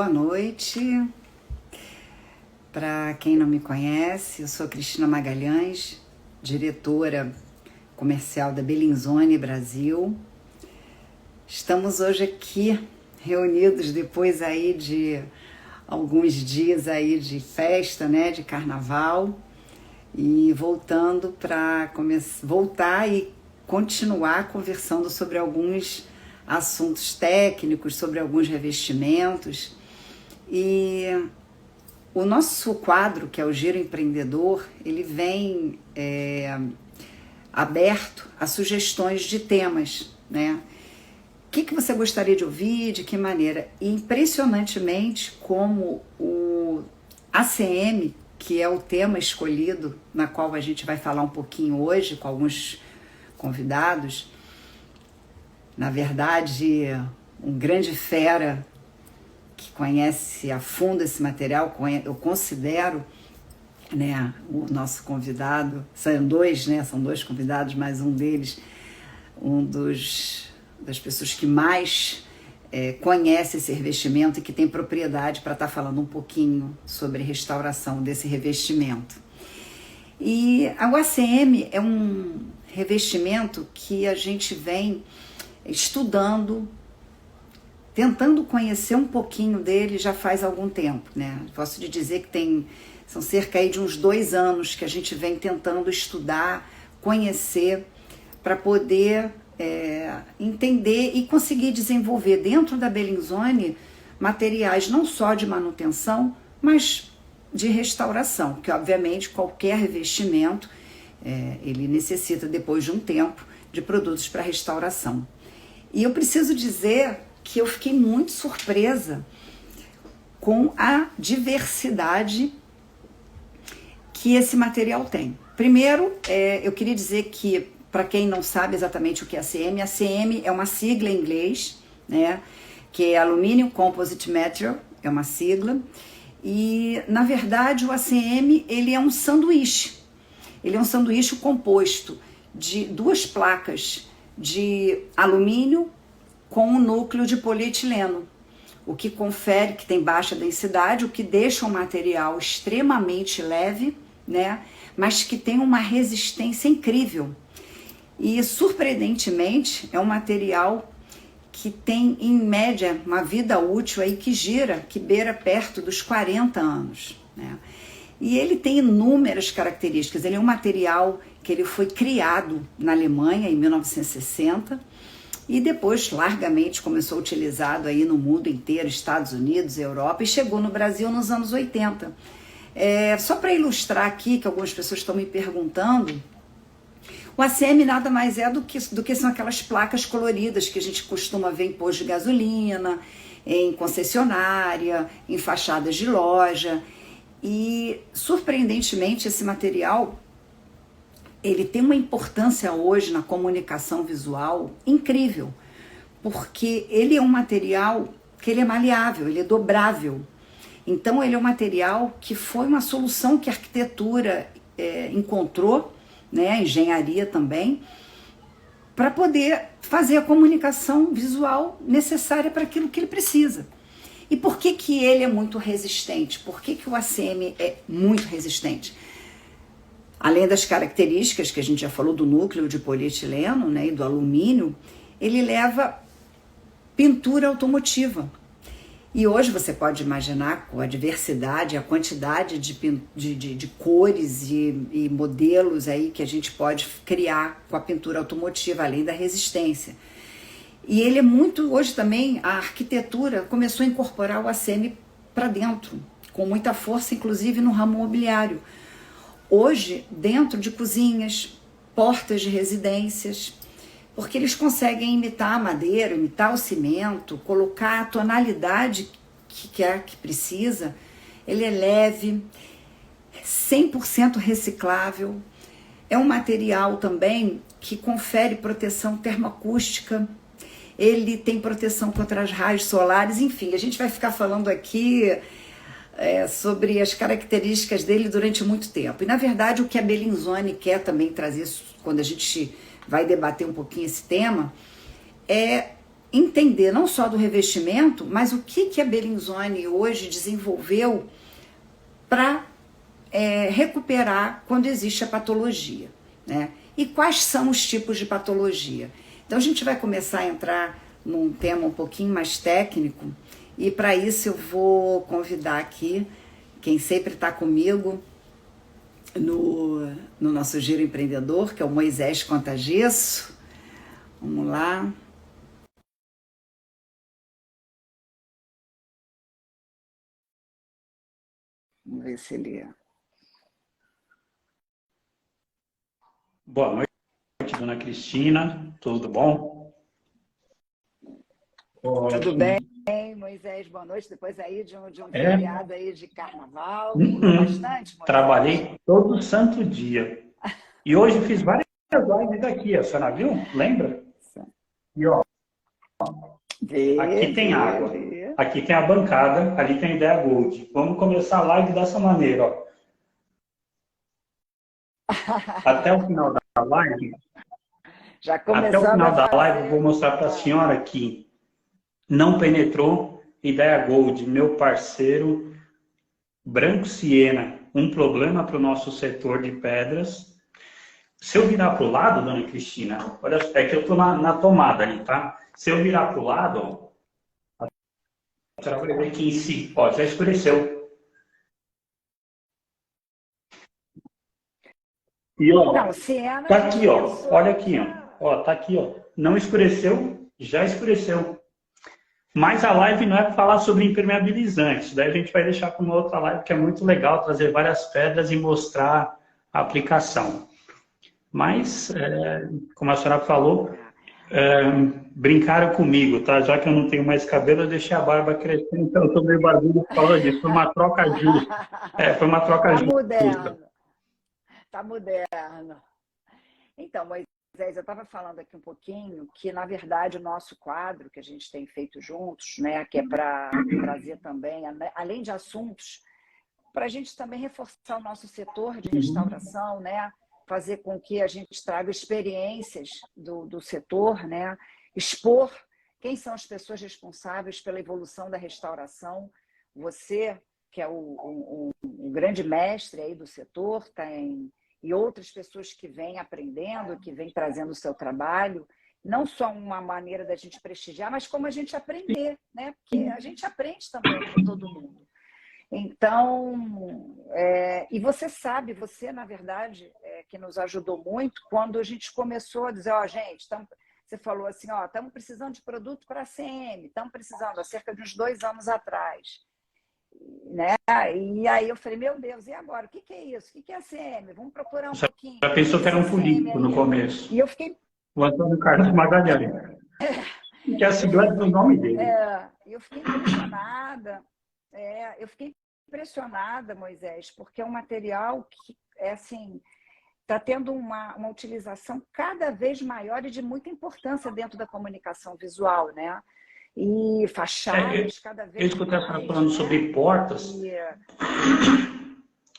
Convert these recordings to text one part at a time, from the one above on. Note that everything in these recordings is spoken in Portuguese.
Boa noite. Para quem não me conhece, eu sou Cristina Magalhães, diretora comercial da Bellinzone Brasil. Estamos hoje aqui reunidos depois aí de alguns dias aí de festa, né, de carnaval, e voltando para voltar e continuar conversando sobre alguns assuntos técnicos, sobre alguns revestimentos. E o nosso quadro, que é o Giro Empreendedor, ele vem aberto a sugestões de temas, né? O que você gostaria de ouvir, de que maneira? E impressionantemente como o ACM, que é o tema escolhido, na qual a gente vai falar um pouquinho hoje com alguns convidados, na verdade, um grande fera que conhece a fundo esse material, eu considero, né, o nosso convidado, são dois convidados, mas um deles, das pessoas que mais conhece esse revestimento e que tem propriedade para estar falando um pouquinho sobre restauração desse revestimento. E a ACM é um revestimento que a gente vem estudando, tentando conhecer um pouquinho dele já faz algum tempo, né? Posso te dizer que são cerca aí de uns 2 anos que a gente vem tentando estudar, conhecer, para poder entender e conseguir desenvolver dentro da Bellinzone materiais não só de manutenção, mas de restauração, que obviamente qualquer revestimento ele necessita depois de um tempo de produtos para restauração. E eu preciso dizer que eu fiquei muito surpresa com a diversidade que esse material tem. Primeiro, eu queria dizer que, para quem não sabe exatamente o que é ACM, ACM é uma sigla em inglês, né, que é Aluminium Composite Material, é uma sigla, e, na verdade, o ACM ele é um sanduíche. Ele é um sanduíche composto de 2 placas de alumínio com um núcleo de polietileno, o que confere que tem baixa densidade, o que deixa um material extremamente leve, né, mas que tem uma resistência incrível. E, surpreendentemente, é um material que tem, em média, uma vida útil aí que beira perto dos 40 anos, né? E ele tem inúmeras características. Ele é um material que ele foi criado na Alemanha em 1960 e depois largamente começou utilizado aí no mundo inteiro, Estados Unidos, Europa, e chegou no Brasil nos anos 80. Só para ilustrar aqui, que algumas pessoas estão me perguntando, o ACM nada mais é do que são aquelas placas coloridas que a gente costuma ver em posto de gasolina, em concessionária, em fachadas de loja. E, surpreendentemente, esse material ele tem uma importância hoje na comunicação visual incrível, porque ele é um material que ele é maleável, ele é dobrável. Então, ele é um material que foi uma solução que a arquitetura encontrou, né, a engenharia também, para poder fazer a comunicação visual necessária para aquilo que ele precisa. E por que ele é muito resistente? Por que o ACM é muito resistente? Além das características que a gente já falou do núcleo de polietileno, né, e do alumínio, ele leva pintura automotiva. E hoje você pode imaginar com a diversidade, a quantidade de cores e modelos aí que a gente pode criar com a pintura automotiva, além da resistência. E ele é muito, hoje também, a arquitetura começou a incorporar o ACM para dentro, com muita força, inclusive no ramo mobiliário. Hoje, dentro de cozinhas, portas de residências, porque eles conseguem imitar a madeira, imitar o cimento, colocar a tonalidade que precisa. Ele é leve, 100% reciclável, é um material também que confere proteção termoacústica, ele tem proteção contra os raios solares, enfim, a gente vai ficar falando aqui sobre as características dele durante muito tempo. E, na verdade, o que a Bellinzone quer também trazer, quando a gente vai debater um pouquinho esse tema, é entender não só do revestimento, mas o que a Bellinzone hoje desenvolveu para recuperar quando existe a patologia, né? E quais são os tipos de patologia. Então a gente vai começar a entrar num tema um pouquinho mais técnico, e para isso eu vou convidar aqui quem sempre está comigo no nosso Giro Empreendedor, que é o Moisés Contagesso. Vamos lá. Vamos ver se ele... Boa noite, dona Cristina. Tudo bom? Tudo bem, Moisés? Boa noite. Depois aí de um feriado aí de carnaval. Bastante, Moisés? Trabalhei todo santo dia. E hoje fiz várias lives aqui, a senhora viu? Lembra? E ó, aqui tem água, aqui tem a bancada, ali tem a Ideia Gold. Vamos começar a live dessa maneira, ó. Até o final da live, até o final da live eu vou mostrar para a senhora que não penetrou Ideia Gold, meu parceiro Branco Siena, um problema para o nosso setor de pedras. Se eu virar para o lado, dona Cristina, olha, é que eu estou na tomada ali, tá? Se eu virar para o lado, ó, a senhora vai ver que em si, ó, já escureceu. E ó, não, Siena, tá aqui, ó. Olha aqui, ó. Tá aqui, ó. Não escureceu, já escureceu. Mas a live não é para falar sobre impermeabilizantes. Daí a gente vai deixar para uma outra live que é muito legal, trazer várias pedras e mostrar a aplicação. Mas, como a senhora falou, brincaram comigo, tá? Já que eu não tenho mais cabelo, eu deixei a barba crescer, então eu tô meio barbudo por causa disso. Foi uma troca justa. Foi uma troca justa. Moderno. Tá moderno. Então, Moisés, eu estava falando aqui um pouquinho que, na verdade, o nosso quadro que a gente tem feito juntos, né, que é para trazer também, além de assuntos, para a gente também reforçar o nosso setor de restauração, né, fazer com que a gente traga experiências do setor, né, expor quem são as pessoas responsáveis pela evolução da restauração. Você, que é o grande mestre aí do setor, e outras pessoas que vêm aprendendo, que vêm trazendo o seu trabalho, não só uma maneira da gente prestigiar, mas como a gente aprender, né? Porque a gente aprende também com todo mundo. Então, e você sabe, você, na verdade, que nos ajudou muito quando a gente começou a dizer, ó, gente, você falou assim, ó, estamos precisando de produto para a CM, estamos precisando, há cerca de uns 2 anos atrás. Né? E aí eu falei, meu Deus, e agora? O que é isso? O que é a CM? Vamos procurar um pouquinho. Já pensou que era um político no começo? E eu fiquei... O Antônio Carlos Magalhães. Que é a sigla do nome dele. Eu fiquei impressionada. Eu fiquei impressionada, Moisés, porque é um material que, assim, está tendo uma utilização cada vez maior e de muita importância dentro da comunicação visual, né? E fachadas cada vez mais. Eu escutei a senhora falando sobre portas.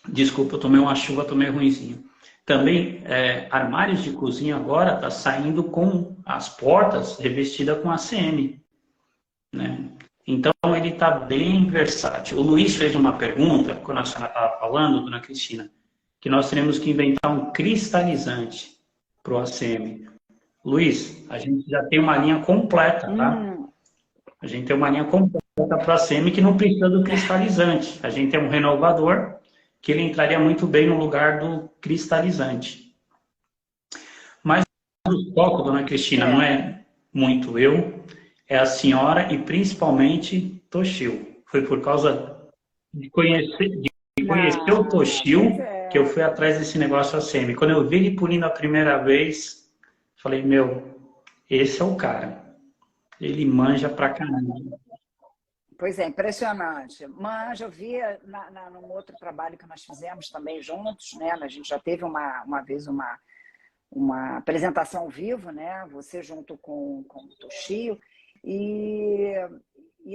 Desculpa, eu tomei uma chuva, tomei ruinzinho. Também, armários de cozinha agora está saindo com as portas revestidas com ACM. Né? Então, ele está bem versátil. O Luiz fez uma pergunta, quando a senhora estava falando, dona Cristina, que nós teremos que inventar um cristalizante para o ACM. Luiz, a gente já tem uma linha completa, tá? A gente tem uma linha completa para a ACM que não precisa do cristalizante. A gente tem um renovador que ele entraria muito bem no lugar do cristalizante. Mas o foco, dona Cristina, não é muito eu, é a senhora e principalmente Toshio. Foi por causa de conhecer o Toshio que eu fui atrás desse negócio ACM. Quando eu vi ele pulindo a primeira vez, falei, meu, esse é o cara. Ele manja pra caramba. Pois é, impressionante. Manja, eu vi num outro trabalho que nós fizemos também juntos, né? A gente já teve uma vez uma apresentação ao vivo, né? Você junto com o Toshio. E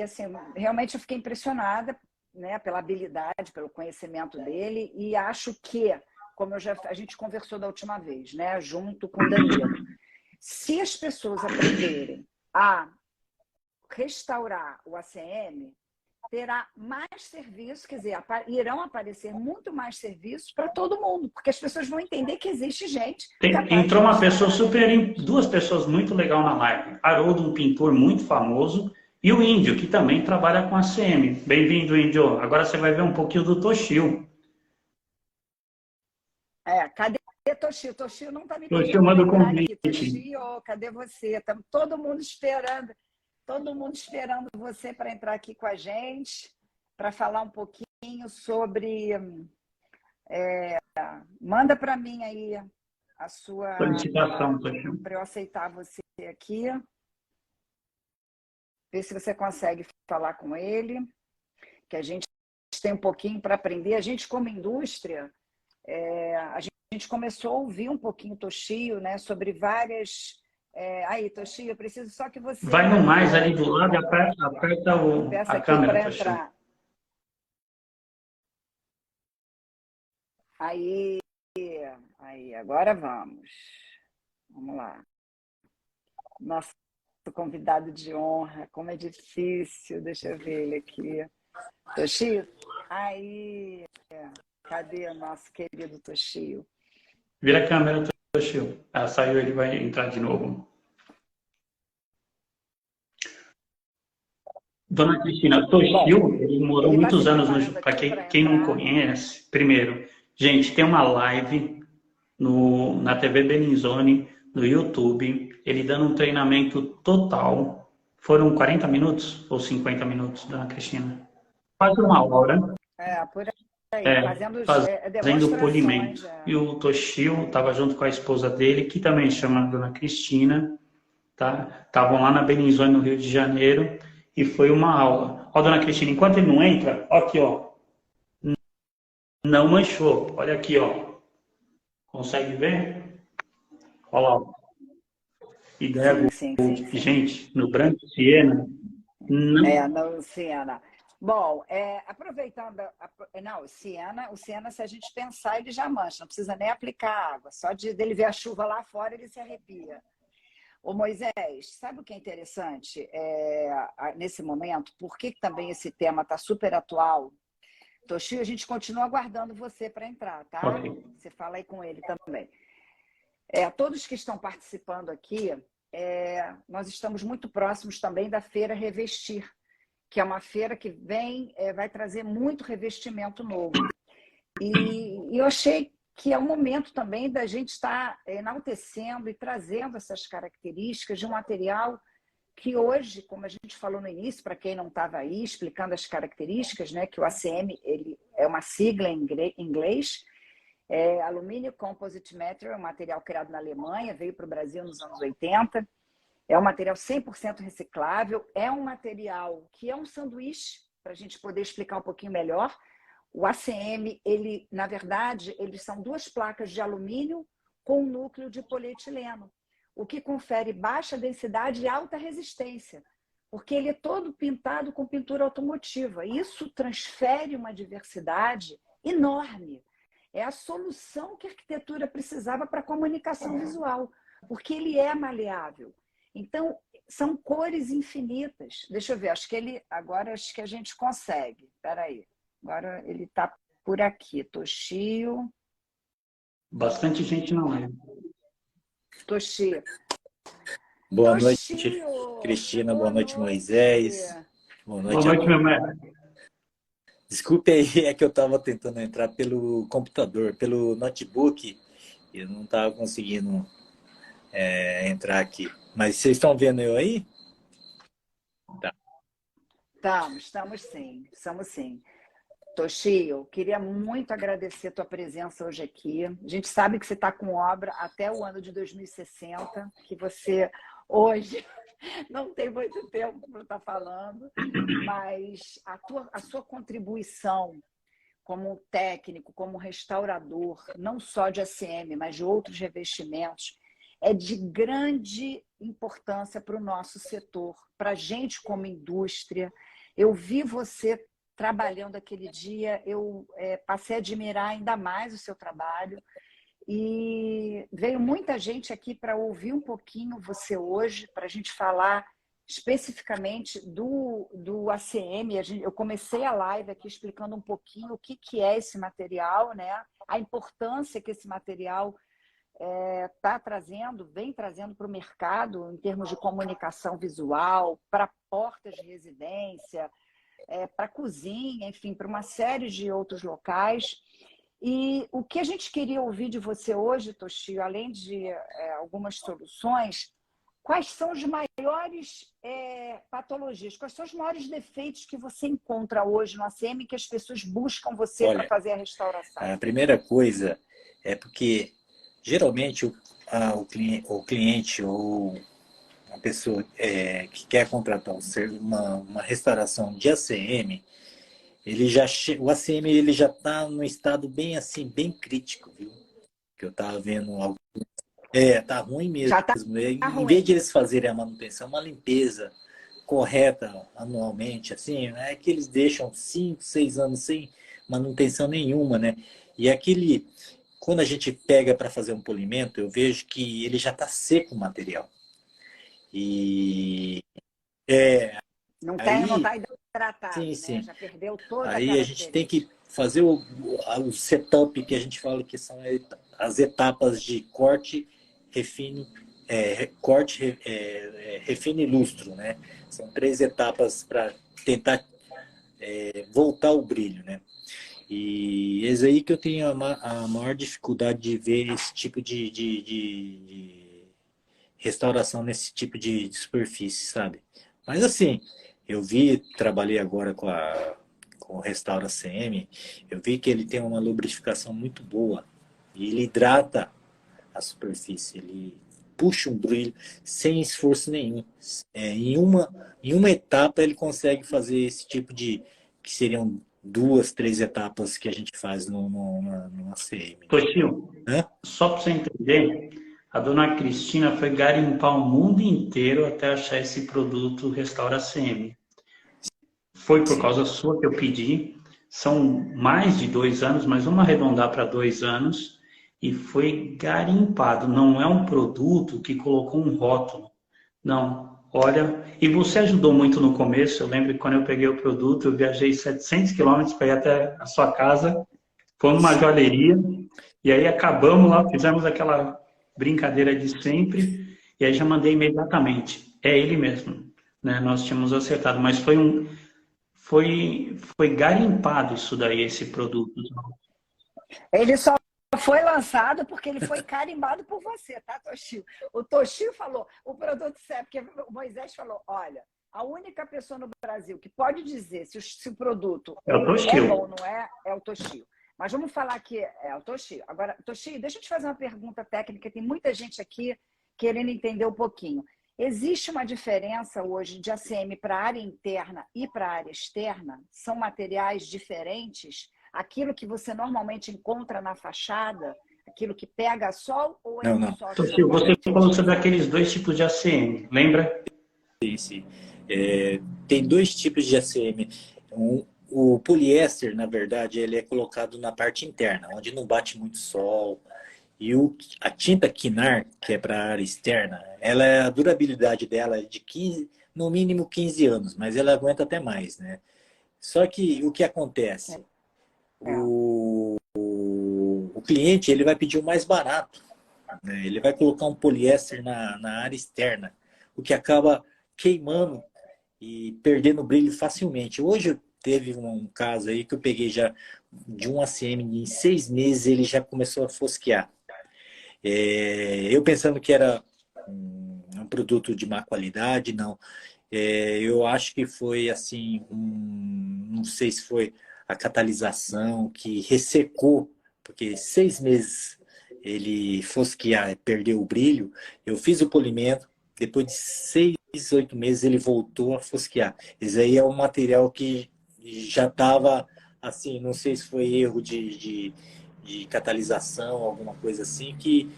assim, realmente eu fiquei impressionada, né? Pela habilidade, pelo conhecimento dele. E acho que, como a gente conversou da última vez, né? Junto com o Danilo. Se as pessoas aprenderem a restaurar o ACM, terá mais serviço, quer dizer, irão aparecer muito mais serviços para todo mundo, porque as pessoas vão entender que existe gente capaz Entrou de uma pessoa restaurar. duas pessoas muito legal na live. Haroldo, um pintor muito famoso, e o Índio, que também trabalha com ACM. Bem-vindo, Índio. Agora você vai ver um pouquinho do Toshio. Cadê Toshio? Toshio não está me Toshio deixando manda o entrar aqui. convite. Toshio, cadê você? Estamos todo mundo esperando você para entrar aqui com a gente, para falar um pouquinho sobre... manda para mim aí a sua... Solicitação, Toshio. para eu aceitar você aqui. Ver se você consegue falar com ele, que a gente tem um pouquinho para aprender. A gente, como indústria, a gente começou a ouvir um pouquinho Toshio, né, sobre várias... aí, Toshio, eu preciso só que você... Vai no mais ali do lado e aperta peça a aqui câmera, para Toshio. entrar. Aí, agora vamos. Vamos lá. Nosso convidado de honra, como é difícil. Deixa eu ver ele aqui. Toshio? Aí, cadê o nosso querido Toshio? Vira a câmera, Toshio. Saiu, ele vai entrar de novo. Dona Cristina, Toshio, ele morou muitos anos no... Para quem não conhece, primeiro, gente, tem uma live na TV Bellinzone, no YouTube, ele dando um treinamento total. Foram 40 minutos ou 50 minutos, Dona Cristina? Quase uma hora. Por aí, fazendo polimento. E o Toshio estava junto com a esposa dele, que também chama Dona Cristina, tá? Estavam lá na Bellinzone, no Rio de Janeiro, e foi uma aula. Ó, Dona Cristina, enquanto ele não entra, ó aqui, ó. Não manchou. Olha aqui, ó. Consegue ver? Olha lá. Ideia sim. Gente, no Branco Siena, não. No Siena. Bom, aproveitando... Não, o Siena, se a gente pensar, ele já mancha, não precisa nem aplicar água. Só dele ver a chuva lá fora, ele se arrepia. Ô Moisés, sabe o que é interessante nesse momento? Por que também esse tema está super atual? Toshio, a gente continua aguardando você para entrar, tá? Okay. Você fala aí com ele também. Todos que estão participando aqui, nós estamos muito próximos também da Feira Revestir, que é uma feira que vai trazer muito revestimento novo. E eu achei que é o momento também da gente estar enaltecendo e trazendo essas características de um material que hoje, como a gente falou no início, para quem não estava aí, explicando as características, né, que o ACM ele é uma sigla em inglês, Alumínio Composite Material, um material criado na Alemanha, veio para o Brasil nos anos 80, é um material 100% reciclável, é um material que é um sanduíche, para a gente poder explicar um pouquinho melhor. O ACM, na verdade, eles são duas placas de alumínio com um núcleo de polietileno, o que confere baixa densidade e alta resistência, porque ele é todo pintado com pintura automotiva. Isso transfere uma diversidade enorme. É a solução que a arquitetura precisava para a comunicação visual, porque ele é maleável. Então, são cores infinitas. Deixa eu ver, agora acho que a gente consegue. Espera aí. Agora ele está por aqui. Toshio. Bastante gente não é. Toshio. Boa noite, Cristina. Boa noite, Moisés. Boa noite, meu mestre. Desculpe aí, é que eu estava tentando entrar pelo computador, pelo notebook, e eu não estava conseguindo entrar aqui. Mas vocês estão vendo eu aí? Tá. Estamos sim. Toshio, queria muito agradecer a tua presença hoje aqui. A gente sabe que você está com obra até o ano de 2060, que você hoje não tem muito tempo para estar falando, mas a sua contribuição como técnico, como restaurador, não só de ACM, mas de outros revestimentos, é de grande importância para o nosso setor, para a gente como indústria. Eu vi você trabalhando aquele dia, eu passei a admirar ainda mais o seu trabalho e veio muita gente aqui para ouvir um pouquinho você hoje, para a gente falar especificamente do ACM. Eu comecei a live aqui explicando um pouquinho o que é esse material, né? A importância que esse material vem trazendo para o mercado em termos de comunicação visual, para portas de residência, para cozinha, enfim, para uma série de outros locais. E o que a gente queria ouvir de você hoje, Toshio, além de algumas soluções, quais são as maiores patologias, quais são os maiores defeitos que você encontra hoje no ACM que as pessoas buscam você para fazer a restauração? A primeira coisa é porque, geralmente, o cliente ou uma pessoa que quer contratar uma restauração de ACM, o ACM ele já está num estado bem assim, bem crítico, viu? Que eu estava vendo algo. Tá ruim mesmo. Já tá em ruim. vez de eles fazerem a manutenção, uma limpeza correta anualmente, assim, é que eles deixam 5, 6 anos sem manutenção nenhuma, né? E quando a gente pega para fazer um polimento, eu vejo que ele já está seco o material. E não está hidratado, sim, né? Sim. Já perdeu toda a gente tem que fazer o setup, que a gente fala que são as etapas de corte, refine, refine e lustro, né? São 3 etapas para tentar voltar o brilho, né? E é aí que eu tenho a maior dificuldade de ver esse tipo de restauração nesse tipo de superfície, sabe? Mas assim, trabalhei agora com o Restaura CM, eu vi que ele tem uma lubrificação muito boa e ele hidrata a superfície, ele puxa um brilho sem esforço nenhum. Em uma etapa ele consegue fazer esse tipo que seriam 2, 3 etapas que a gente faz no ACM. Toshio, só para você entender, a dona Cristina foi garimpar o mundo inteiro até achar esse produto Restaura CM. Foi por causa sua que eu pedi. São mais de 2 anos, mas vamos arredondar para 2 anos. E foi garimpado. Não é um produto que colocou um rótulo. Não. Olha, e você ajudou muito no começo. Eu lembro que quando eu peguei o produto, eu viajei 700 quilômetros para ir até a sua casa. Foi numa joalheria. E aí acabamos lá, fizemos aquela brincadeira de sempre. E aí já mandei imediatamente. É ele mesmo. Né? Nós tínhamos acertado, mas foi garimpado isso daí, esse produto. Ele só foi lançado porque ele foi carimbado por você, tá, Toshio? O Toshio falou, o produto serve, porque o Moisés falou, olha, a única pessoa no Brasil que pode dizer se o produto é bom ou não é o Toshio. Mas vamos falar que é o Toshio. Agora, Toshio, deixa eu te fazer uma pergunta técnica, tem muita gente aqui querendo entender um pouquinho. Existe uma diferença hoje de ACM para a área interna e para a área externa? São materiais diferentes? Aquilo que você normalmente encontra na fachada, aquilo que pega sol ou não. só? Toshio, você falou sobre aqueles 2 tipos de ACM, lembra? Sim. Tem 2 tipos de ACM. O poliéster, na verdade, ele é colocado na parte interna, onde não bate muito sol. E a tinta Kinar, que é para a área externa, a durabilidade dela é de 15, no mínimo 15 anos, mas ela aguenta até mais, né? Só que o que acontece? O cliente ele vai pedir o mais barato, né? Ele vai colocar um poliéster na área externa, o que acaba queimando e perdendo brilho facilmente. Hoje teve um caso aí que eu peguei já de um ACM, em 6 meses ele já começou a fosquear. Eu pensando que era um produto de má qualidade, não. Eu acho que foi assim, não sei se foi a catalisação que ressecou, porque 6 meses ele fosquear, perdeu o brilho. Eu fiz o polimento, depois de 6, 8 meses ele voltou a fosquear. Esse aí é um material que já estava assim, não sei se foi erro de catalisação, alguma coisa assim, que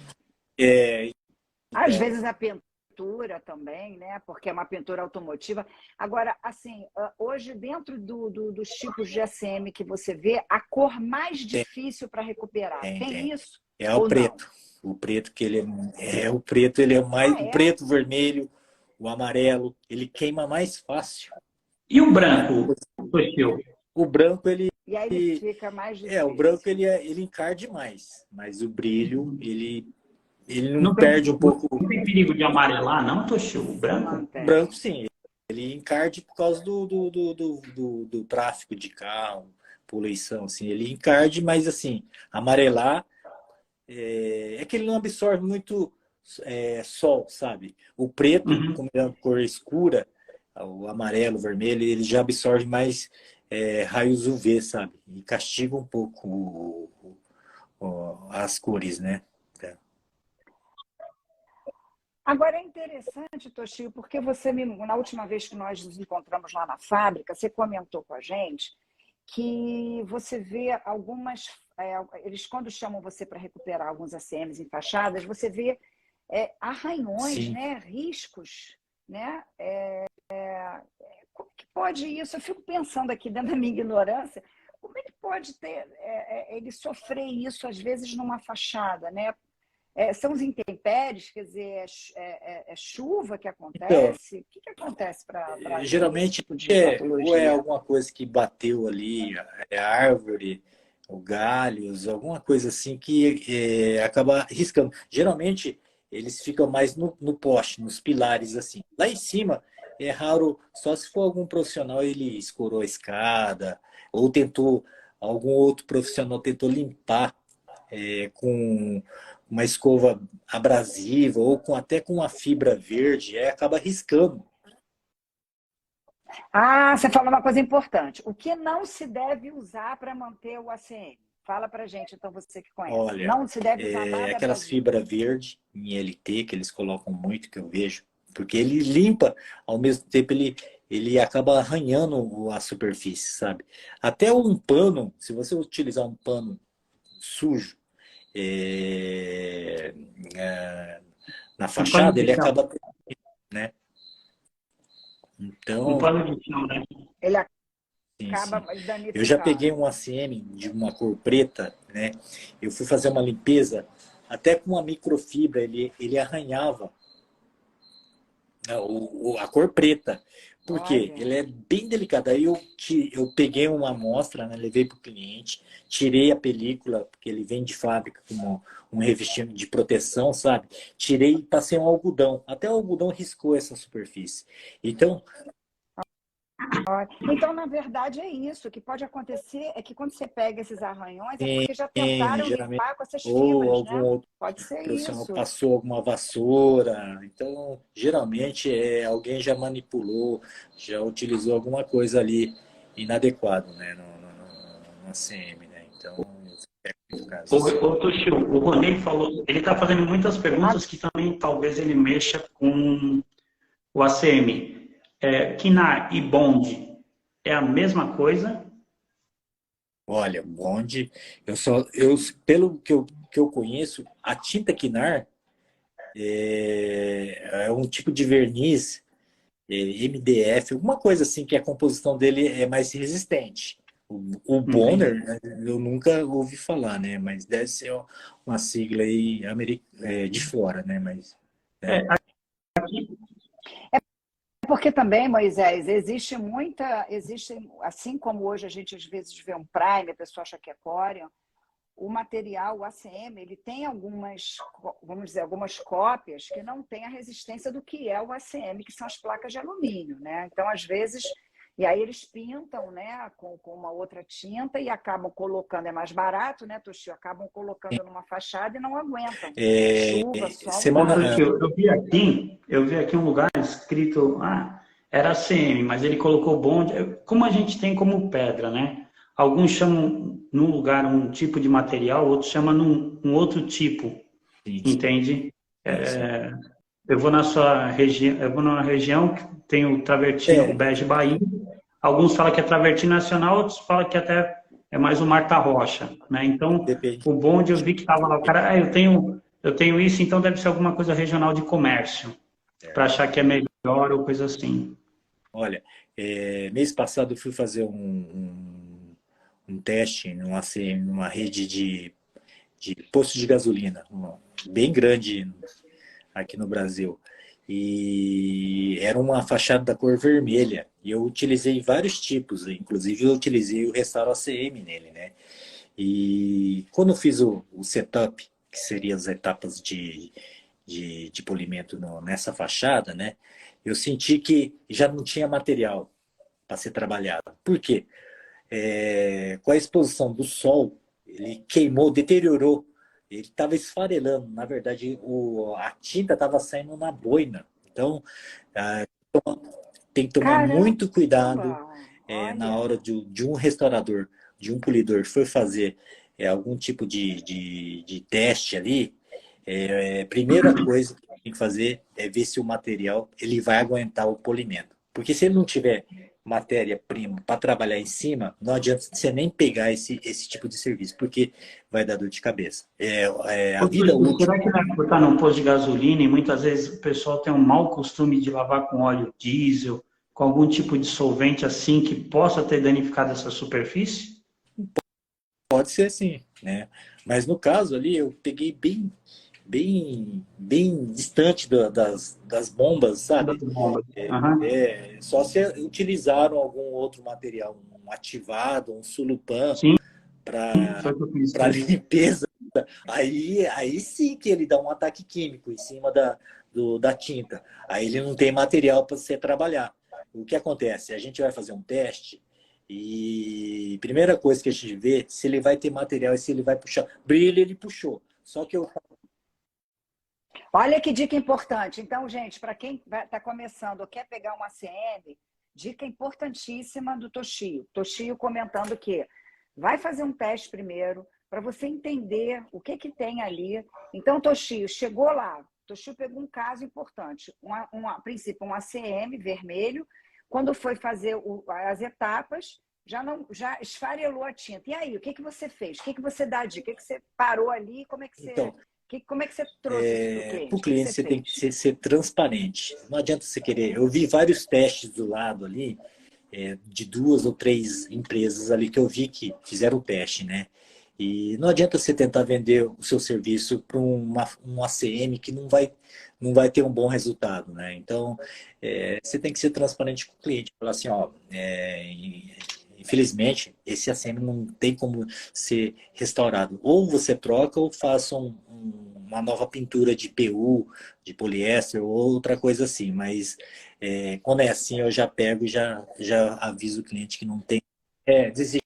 Às vezes a pintura também, né? Porque é uma pintura automotiva. Agora, assim, hoje dentro dos tipos de ACM que você vê, a cor mais difícil para recuperar, tem isso? É o preto. Não? O preto, que ele o preto, ele é mais. O preto, o vermelho, O amarelo, ele queima mais fácil. E o branco, Toshio? O branco, ele... E aí ele fica mais difícil. o branco, ele encarde mais. Mas o brilho, ele não Não tem, perde um pouco... não tem perigo de amarelar, não, Toshio? O branco? O branco, sim. Ele encarde por causa do tráfego de carro, poluição, assim. Ele encarde, mas, assim, amarelar é que ele não absorve muito sol, sabe? O preto, como ele é uma cor escura, o amarelo, o vermelho, ele já absorve mais raios UV, sabe? E castiga um pouco as cores, né? Agora é interessante, Toshio, porque na última vez que nós nos encontramos lá na fábrica, você comentou com a gente que você vê algumas... eles, quando chamam você para recuperar alguns ACMs em fachadas, você vê arranhões, né, riscos, né? Como que pode isso? Eu fico pensando aqui, dentro da minha ignorância, como é que pode ele sofrer isso, às vezes, numa fachada, né? São os intempéries, quer dizer, é chuva que acontece? O que acontece para geralmente tipo de ou é patologia? alguma coisa que bateu ali, árvore, ou galhos, alguma coisa assim que acaba riscando. Geralmente eles ficam mais no poste, nos pilares assim. Lá em cima é raro, só se for algum profissional ele escorou a escada ou algum outro profissional tentou limpar com uma escova abrasiva ou até com uma fibra verde, acaba riscando. Ah, você falou uma coisa importante. O que não se deve usar para manter o ACM? Fala para gente, então, você que conhece. Olha, Não se deve usar nada aquelas abrasivo. fibras verdes em LT que eles colocam muito, que eu vejo, porque ele limpa, ao mesmo tempo ele acaba arranhando a superfície, sabe? Até um pano, se você utilizar um pano sujo, é, é, na Um pano fachada, de ele chão. acaba, né? Um Então, pano de chão, né? Ele sim, acaba sim. Eu já peguei danificando. um ACM de uma cor preta, né? Eu fui fazer uma limpeza, até com uma microfibra, ele arranhava, né, a cor preta. Por quê? Olha. Ele é bem delicado. Aí eu peguei uma amostra, né, levei para o cliente, tirei a película, porque ele vem de fábrica com um revestimento de proteção, sabe? Tirei e passei um algodão. Até o algodão riscou essa superfície. Então, Então, na verdade, é isso. O que pode acontecer é que quando você pega esses arranhões, é porque já tentaram geralmente, limpar com essas ou fibras, algum né? outro Pode ser profissional isso. passou alguma vassoura. Então, geralmente, alguém já manipulou, já utilizou alguma coisa ali inadequado, né, no ACM, né? Então, é muito caso assim. Toshio, o Ronei falou, ele está fazendo muitas perguntas que também talvez ele mexa com o ACM. KINAR e bond é a mesma coisa? Olha, bonde, pelo que eu conheço, a tinta Kinar é um tipo de verniz MDF, alguma coisa assim, que a composição dele é mais resistente. O Entendi. Bonner, né, eu nunca ouvi falar, né? Mas deve ser uma sigla aí de fora, né? Mas, É, né? aqui, Porque também, Moisés, assim como hoje a gente às vezes vê um Prime, a pessoa acha que é Corian, o material, o ACM, ele tem algumas, vamos dizer, algumas cópias que não têm a resistência do que é o ACM, que são as placas de alumínio, né? Então, às vezes, e aí eles pintam, né, com uma outra tinta e acabam colocando, é mais barato, né, Toshio? Acabam colocando numa fachada e não aguentam. Chuva, sol, nada. Semana. Eu vi aqui um lugar escrito, era CM, mas ele colocou bonde, como a gente tem como pedra, né? Alguns chamam num lugar um tipo de material, outros chamam um outro tipo, Sim, entende? sim, sim. Eu vou na sua região, eu vou numa região que tem o travertino bege Bahia. Alguns falam que é travertino nacional, outros falam que até é mais o Marta Rocha, né? Então, Depende. o bonde eu vi que estava lá, o cara, eu tenho isso, então deve ser alguma coisa regional de comércio, para achar que é melhor ou coisa assim. Olha, mês passado eu fui fazer um teste numa ACM, numa rede de posto de gasolina, bem grande aqui no Brasil. E era uma fachada da cor vermelha. E eu utilizei vários tipos, inclusive eu utilizei o Restauro ACM nele, né? E quando eu fiz o setup, que seriam as etapas de polimento nessa fachada, né? Eu senti que já não tinha material para ser trabalhado. Por quê? Com a exposição do sol, ele queimou, deteriorou. Ele estava esfarelando. Na verdade, a tinta estava saindo na boina. Então, ah, tem que tomar Caramba! muito cuidado na Olha, hora de um restaurador, de um polidor, for fazer algum tipo de teste ali. Primeira coisa que tem que fazer é ver se o material ele vai aguentar o polimento. Porque se ele não tiver matéria-prima para trabalhar em cima, não adianta você nem pegar esse tipo de serviço, porque vai dar dor de cabeça. A Ô, vida Tuxo, útil. será que não é por estar num posto de gasolina e muitas vezes o pessoal tem um mau costume de lavar com óleo diesel, com algum tipo de solvente assim que possa ter danificado essa superfície? Pode ser assim, né? Mas no caso ali, eu peguei bem distante das bombas, Das sabe? bombas. Aham. Só se utilizaram algum outro material, um ativado, um sulupan Sim, foi para o que eu fiz para também. limpeza. Aí sim que ele dá um ataque químico em cima da tinta. Aí ele não tem material para você trabalhar. O que acontece? A gente vai fazer um teste e primeira coisa que a gente vê se ele vai ter material e se ele vai puxar. Brilho ele puxou. Só que eu olha que dica importante. Então, gente, para quem está começando ou quer pegar um ACM, dica importantíssima do Toshio. Toshio comentando que vai fazer um teste primeiro para você entender o que tem ali. Então, Toshio chegou lá. Toshio pegou um caso importante. A princípio, um ACM vermelho. Quando foi fazer as etapas, já esfarelou a tinta. E aí, o que você fez? O que você dá a dica? O que você parou ali? então, Como é que você trouxe isso para o para o cliente? O que cliente você você tem que fez? ser transparente. Não adianta você querer. Eu vi vários testes do lado ali, de 2 ou 3 empresas ali que eu vi que fizeram o teste, né? E não adianta você tentar vender o seu serviço para um ACM que não vai ter um bom resultado, né? Então, você tem que ser transparente com o cliente. Falar assim, ó, infelizmente, esse ACM não tem como ser restaurado. Ou você troca ou faça uma nova pintura de PU, de poliéster ou outra coisa assim. Mas quando é assim, eu já pego e já aviso o cliente que não tem. Desistir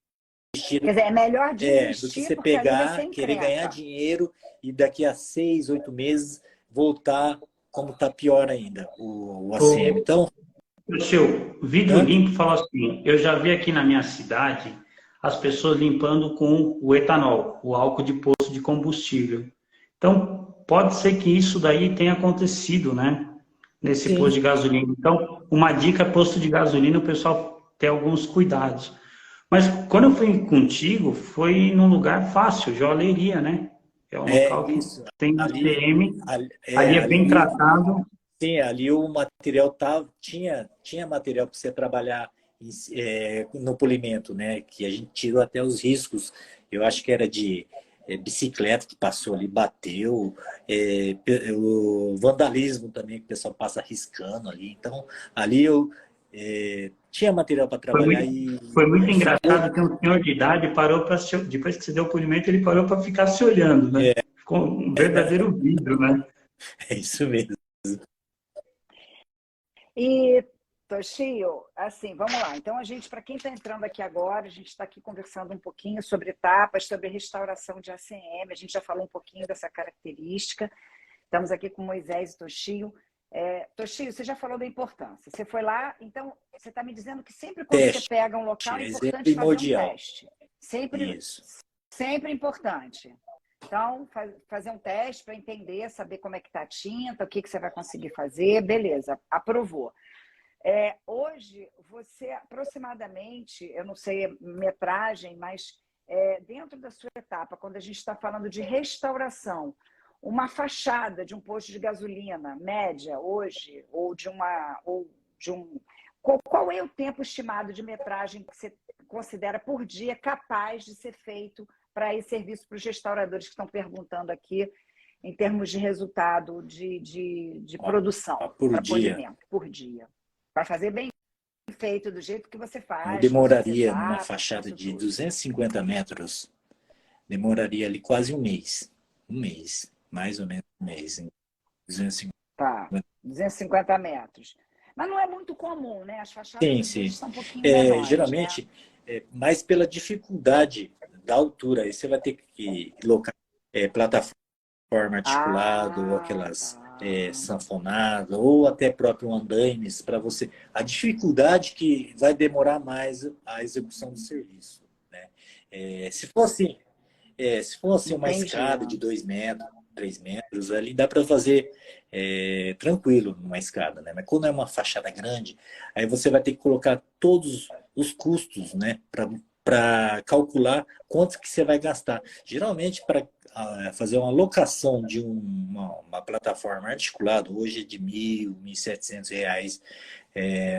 Quer dizer, é melhor do que desistir você porque ali você pegar, querer ganhar encrenca. dinheiro e daqui a 6, 8 meses voltar como está pior ainda o ACM. O Então, seu vidro tanto limpo fala assim, eu já vi aqui na minha cidade as pessoas limpando com o etanol, o álcool de poço de combustível. Então, pode ser que isso daí tenha acontecido, né? Nesse posto sim. de gasolina. Então, uma dica, posto de gasolina, o pessoal tem alguns cuidados. Mas quando eu fui contigo, foi num lugar fácil, joalheria, né? É um local que Isso. tem Ali, ACM, ali, ali é bem ali, tratado. sim, ali o material tinha material para você trabalhar no polimento, né? Que a gente tirou até os riscos. Eu acho que era de bicicleta que passou ali, bateu, o vandalismo também, que o pessoal passa riscando ali. Então, ali eu tinha material para Foi trabalhar muito, foi muito e ficou. engraçado que um senhor de idade parou para depois que você deu o polimento, ele parou para ficar se olhando, né? Ficou um verdadeiro vidro, né? É isso mesmo. E, Toshio, assim, vamos lá. Então, a gente, para quem está entrando aqui agora, a gente está aqui conversando um pouquinho sobre etapas, sobre restauração de ACM. A gente já falou um pouquinho dessa característica. Estamos aqui com Moisés e Toshio. Toshio, você já falou da importância. Você foi lá, então você está me dizendo que sempre quando você Teste, pega um local é é importante fazer um primordial. teste. Sempre, Isso. sempre importante. Então, fazer um teste para entender, saber como é que está a tinta, o que você vai conseguir fazer, beleza, aprovou. Hoje, você aproximadamente, eu não sei a metragem, mas dentro da sua etapa, quando a gente está falando de restauração, uma fachada de um posto de gasolina média hoje, ou de um. Qual é o tempo estimado de metragem que você considera por dia capaz de ser feito para esse serviço para os restauradores que estão perguntando aqui? em termos de resultado de Ó, produção por para dia, polimento, por dia? Para fazer bem feito do jeito que você eu faz, com as suas demoraria numa etapas, com fachada isso de tudo. 250 metros, demoraria ali quase um mês. Um mês, mais ou menos um mês, hein? 250. Tá, 250 metros. Mas não é muito comum, né? As fachadas Sim, às vezes sim. são um pouquinho menores, né? Geralmente, mais pela dificuldade da altura, aí você vai ter que colocar plataforma articulado, ou Ah, aquelas tá. sanfonadas, ou até próprio andaimes para você. A dificuldade que vai demorar mais a execução do serviço, né? Se for assim, se for assim uma Entendi. escada de 2 metros, 3 metros, ali dá para fazer tranquilo numa escada, né? Mas quando é uma fachada grande, aí você vai ter que colocar todos os custos, né? Para calcular quanto que você vai gastar. Geralmente, para fazer uma locação de uma plataforma articulada, hoje é de R$ 1.000, R$ 1.700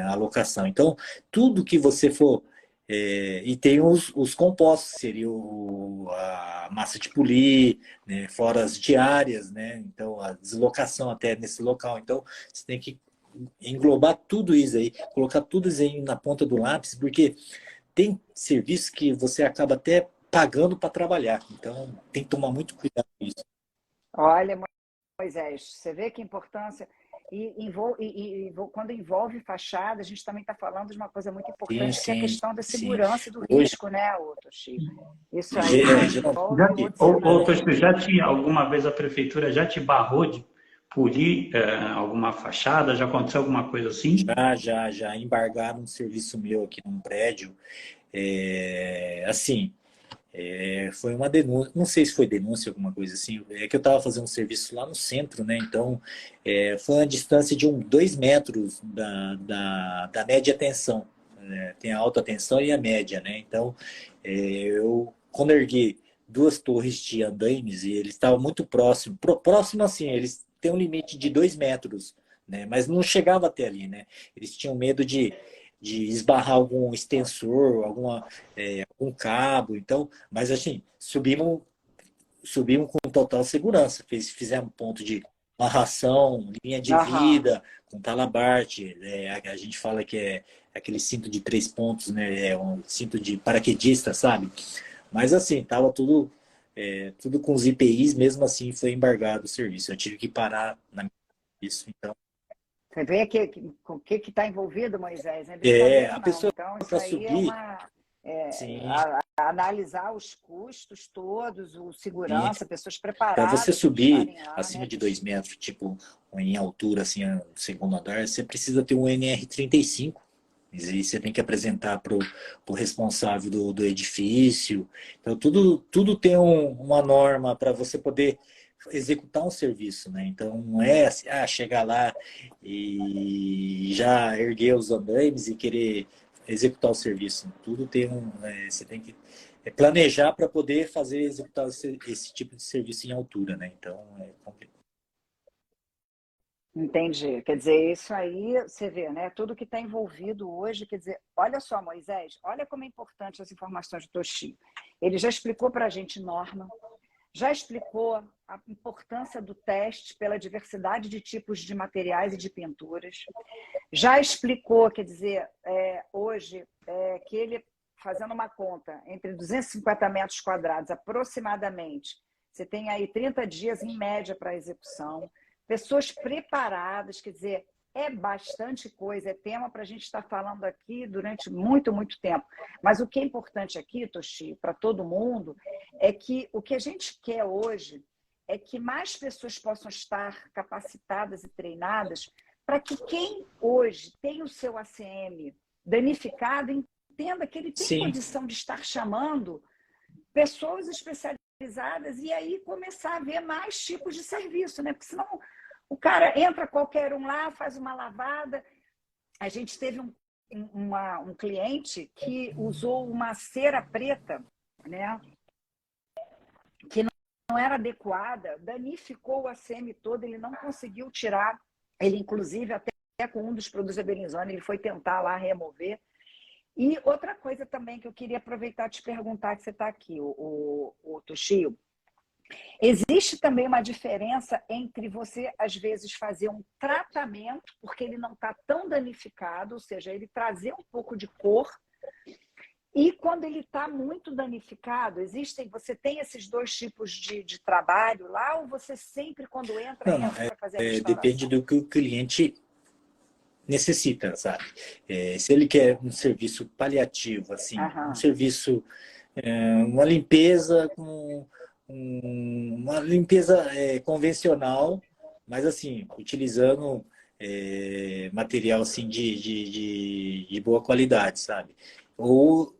a locação. Então, tudo que você for e tem os compostos, seria a massa de polir, né, fora as diárias, né, então a deslocação até nesse local. Então, você tem que englobar tudo isso aí, colocar tudo isso aí na ponta do lápis, porque tem serviço que você acaba até pagando para trabalhar. Então, tem que tomar muito cuidado com isso. Olha, Moisés, você vê que importância. Quando envolve fachada, a gente também está falando de uma coisa muito Sim, importante, que é a sim, questão da sim. segurança e do Hoje, risco, né, Toshi? Isso aí já envolve um geralmente, outro segmento. Toshio, já te, alguma vez a prefeitura já te barrou de polir alguma fachada? Já aconteceu alguma coisa assim? já embargaram um serviço meu aqui num prédio. Assim, foi uma denúncia, não sei se foi denúncia, alguma coisa assim, é que eu estava fazendo um serviço lá no centro, né? Então, foi uma distância de 2 metros da média tensão, né? Tem a alta tensão e a média, né? Então, eu, quando ergui duas torres de andaimes e eles estavam muito próximos, próximo assim, eles têm um limite de 2 metros, né? Mas não chegava até ali, né? Eles tinham medo de esbarrar algum extensor, algum cabo, então, mas assim, subimos com total segurança, fizemos ponto de amarração, linha de Aham. vida, com talabarte, a gente fala que é aquele cinto de 3 pontos, né, é um cinto de paraquedista, sabe? Mas assim, tava tudo com os IPIs, mesmo assim foi embargado o serviço, eu tive que parar isso, então, Você vê com o que está envolvido, Moisés? Não é brincadeira, a não. pessoa Então, isso para aí é subir, uma. sim, Analisar os custos todos, o sim. segurança, pessoas Para você preparadas para subir estarem lá, acima né, de dois Toshi? metros, tipo em altura, assim, no segundo andar, você precisa ter um NR35. E aí você tem que apresentar para o responsável do edifício. Então, tudo tem uma norma para você poder executar um serviço, né? Então, não é assim, chegar lá e já erguer os andaimes e querer executar o serviço. Tudo tem você tem que planejar para poder fazer executar esse tipo de serviço em altura, né? Então, é complicado. Entendi. Quer dizer, isso aí, você vê, né? Tudo que está envolvido hoje, quer dizer, olha só, Moisés, olha como é importante as informações do Toshi. Ele já explicou para a gente norma, já explicou a importância do teste pela diversidade de tipos de materiais e de pinturas, já explicou, quer dizer, hoje, que ele, fazendo uma conta, entre 250 metros quadrados aproximadamente, você tem aí 30 dias em média para execução, pessoas preparadas, quer dizer, é bastante coisa, é tema para a gente estar falando aqui durante muito, muito tempo. Mas o que é importante aqui, Toshi, para todo mundo, é que o que a gente quer hoje é que mais pessoas possam estar capacitadas e treinadas para que quem hoje tem o seu ACM danificado entenda que ele tem Sim, condição de estar chamando pessoas especializadas e aí começar a ver mais tipos de serviço, né? Porque senão o cara entra qualquer um lá, faz uma lavada. A gente teve um cliente que usou uma cera preta, né? Que não era adequada, danificou o ACM todo, ele não conseguiu tirar. Ele, inclusive, até com um dos produtos da Bellinzone, ele foi tentar lá remover. E outra coisa também que eu queria aproveitar e te perguntar, que você está aqui, o Toshio, Existe também uma diferença entre você, às vezes, fazer um tratamento, porque ele não está tão danificado, ou seja, ele trazer um pouco de cor, e quando ele está muito danificado, você tem esses dois tipos de trabalho lá, ou você sempre, quando entra para fazer a restauração? Depende do que o cliente necessita, sabe? Se ele quer um serviço paliativo, assim, um serviço, uma limpeza uma limpeza convencional, mas assim, utilizando material assim, de boa qualidade, sabe? Ou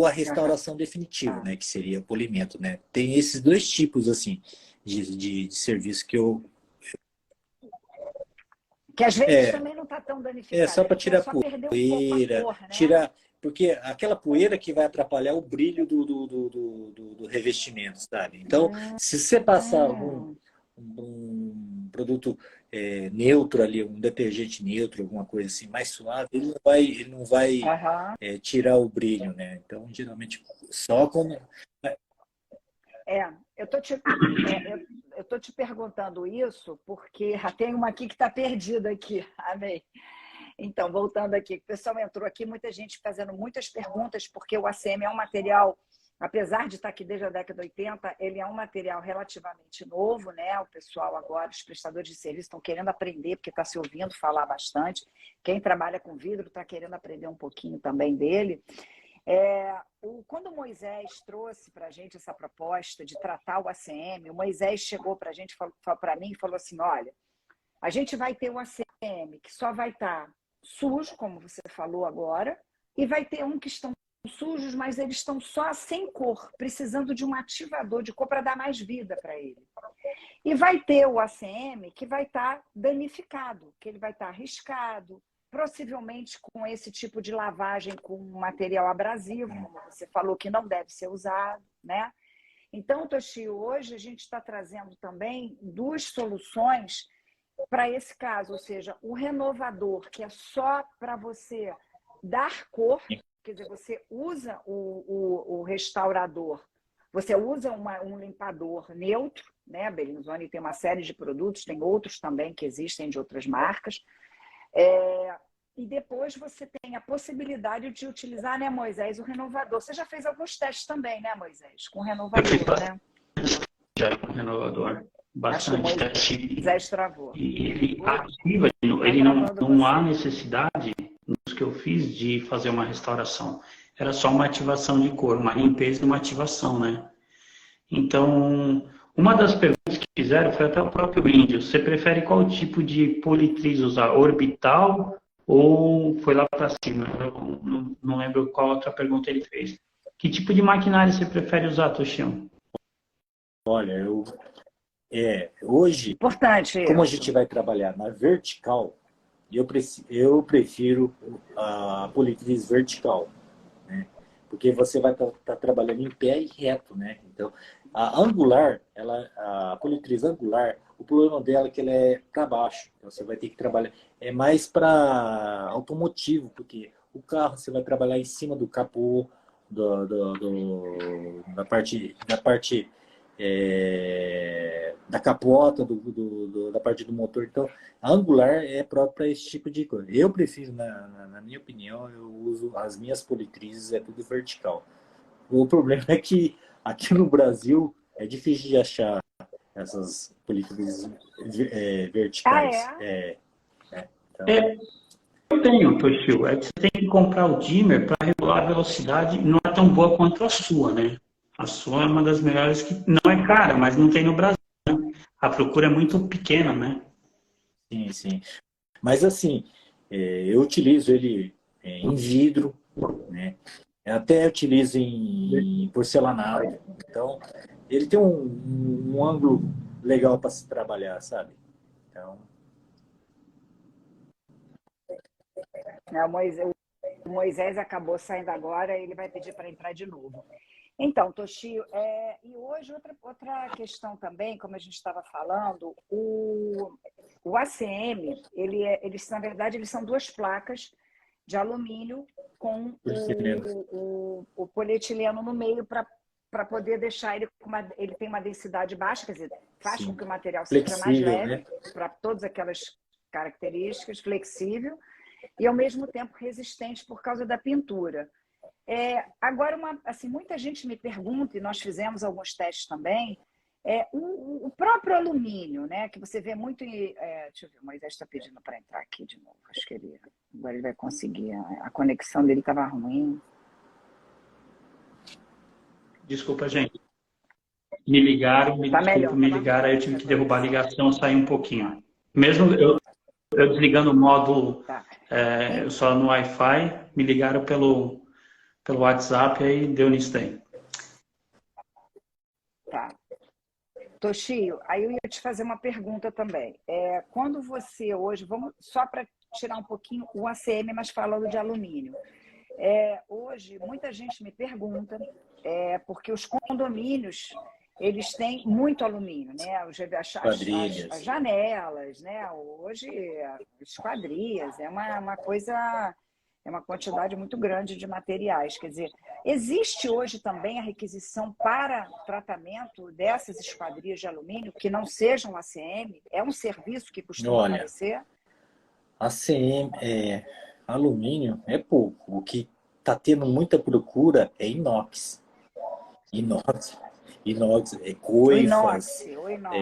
a restauração definitiva, né? Que seria o polimento, né? Tem esses dois tipos assim de serviço que eu... Que às vezes também não está tão danificado. Só para tirar só poeira, perder um pouco a cor, né? tirar... Porque aquela poeira que vai atrapalhar o brilho do revestimento, sabe? Então, se você passar um produto neutro ali, um detergente neutro, alguma coisa assim, mais suave, ele não vai tirar o brilho, né? Então, geralmente, só como... Eu tô te perguntando isso porque tem uma aqui que está perdida aqui, amei. Então, voltando aqui, o pessoal entrou aqui, muita gente fazendo muitas perguntas, porque o ACM é um material, apesar de estar aqui desde a década de 80, ele é um material relativamente novo, né? O pessoal agora, os prestadores de serviço estão querendo aprender, porque está se ouvindo falar bastante. Quem trabalha com vidro está querendo aprender um pouquinho também dele. Quando o Moisés trouxe para a gente essa proposta de tratar o ACM, o Moisés chegou para a gente, para mim, e falou assim, olha, a gente vai ter o ACM que só vai estar sujo, como você falou agora, e vai ter que estão sujos, mas eles estão só sem cor, precisando de um ativador de cor para dar mais vida para ele. E vai ter o ACM que vai estar danificado, que ele vai estar riscado, possivelmente com esse tipo de lavagem com material abrasivo, como você falou, que não deve ser usado, né? Então, Toshio, hoje a gente está trazendo também duas soluções para esse caso, ou seja, o renovador, que é só para você dar cor, quer dizer, você usa o restaurador, você usa um limpador neutro, né? A Bellinzone tem uma série de produtos, tem outros também que existem de outras marcas. E depois você tem a possibilidade de utilizar, né, Moisés, o renovador. Você já fez alguns testes também, né, Moisés? Com renovador, né? Já com renovador. Bastante teste. Moisés travou. E ele ativa, ele não há necessidade, nos que eu fiz, de fazer uma restauração. Era só uma ativação de cor, uma limpeza e uma ativação, né? Então, uma das perguntas que fizeram foi até o próprio Índio. Você prefere qual tipo de politriz usar? Orbital ou foi lá para cima? Eu não lembro qual outra pergunta ele fez. Que tipo de maquinário você prefere usar, Toshio? Olha, hoje, importante, como a gente vai trabalhar na vertical, eu prefiro a politriz vertical, né? Porque você vai estar trabalhando em pé e reto, né? Então, a angular, a politriz angular, o problema dela é que ela é para baixo. Então, você vai ter que trabalhar. É mais para automotivo, porque o carro você vai trabalhar em cima do capô, da parte da capota, da parte do motor. Então, a angular é própria para esse tipo de coisa. Eu prefiro, na minha opinião, eu uso as minhas politrizes, é tudo vertical. O problema é que aqui no Brasil é difícil de achar essas politrizes verticais. Então... eu tenho, Toshio. É que você tem que comprar o dimmer para regular a velocidade. Não é tão boa quanto a sua, né? A sua é uma das melhores que não é cara, mas não tem no Brasil, né? A procura é muito pequena, né? Sim, sim. Mas assim, eu utilizo ele em vidro, né? Até utilizo em porcelanato. Então, ele tem um ângulo legal para se trabalhar, sabe? Então... O Moisés acabou saindo agora, ele vai pedir para entrar de novo. Então, Toshio, e hoje outra questão também, como a gente estava falando, o ACM, na verdade, eles são duas placas de alumínio com o polietileno no meio para para poder deixar ele ele tem uma densidade baixa, quer dizer, faz com que o material seja mais Flexível, leve, né? para todas aquelas características, flexível e ao mesmo tempo resistente por causa da pintura. Agora, assim, muita gente me pergunta, e nós fizemos alguns testes também, o próprio alumínio, né? Que você vê muito em. Deixa eu ver, o Moisés está pedindo para entrar aqui de novo. Acho que agora ele vai conseguir. A conexão dele estava ruim. Desculpa, gente. Me ligaram, me ligaram, aí eu tive que derrubar a ligação, sair um pouquinho. Mesmo eu desligando o módulo só no Wi-Fi, me ligaram pelo WhatsApp, aí deu nisso daí. Tá. Toshio, aí eu ia te fazer uma pergunta também. Quando você hoje, vamos só para tirar um pouquinho o ACM, mas falando de alumínio. Hoje, muita gente me pergunta, porque os condomínios, eles têm muito alumínio, né? As janelas, né? Hoje, esquadrias, é uma coisa... É uma quantidade muito grande de materiais. Quer dizer, existe hoje também a requisição para tratamento dessas esquadrias de alumínio que não sejam ACM? É um serviço que costuma aparecer? ACM, alumínio é pouco. O que está tendo muita procura é inox. Inox coifas, o inox.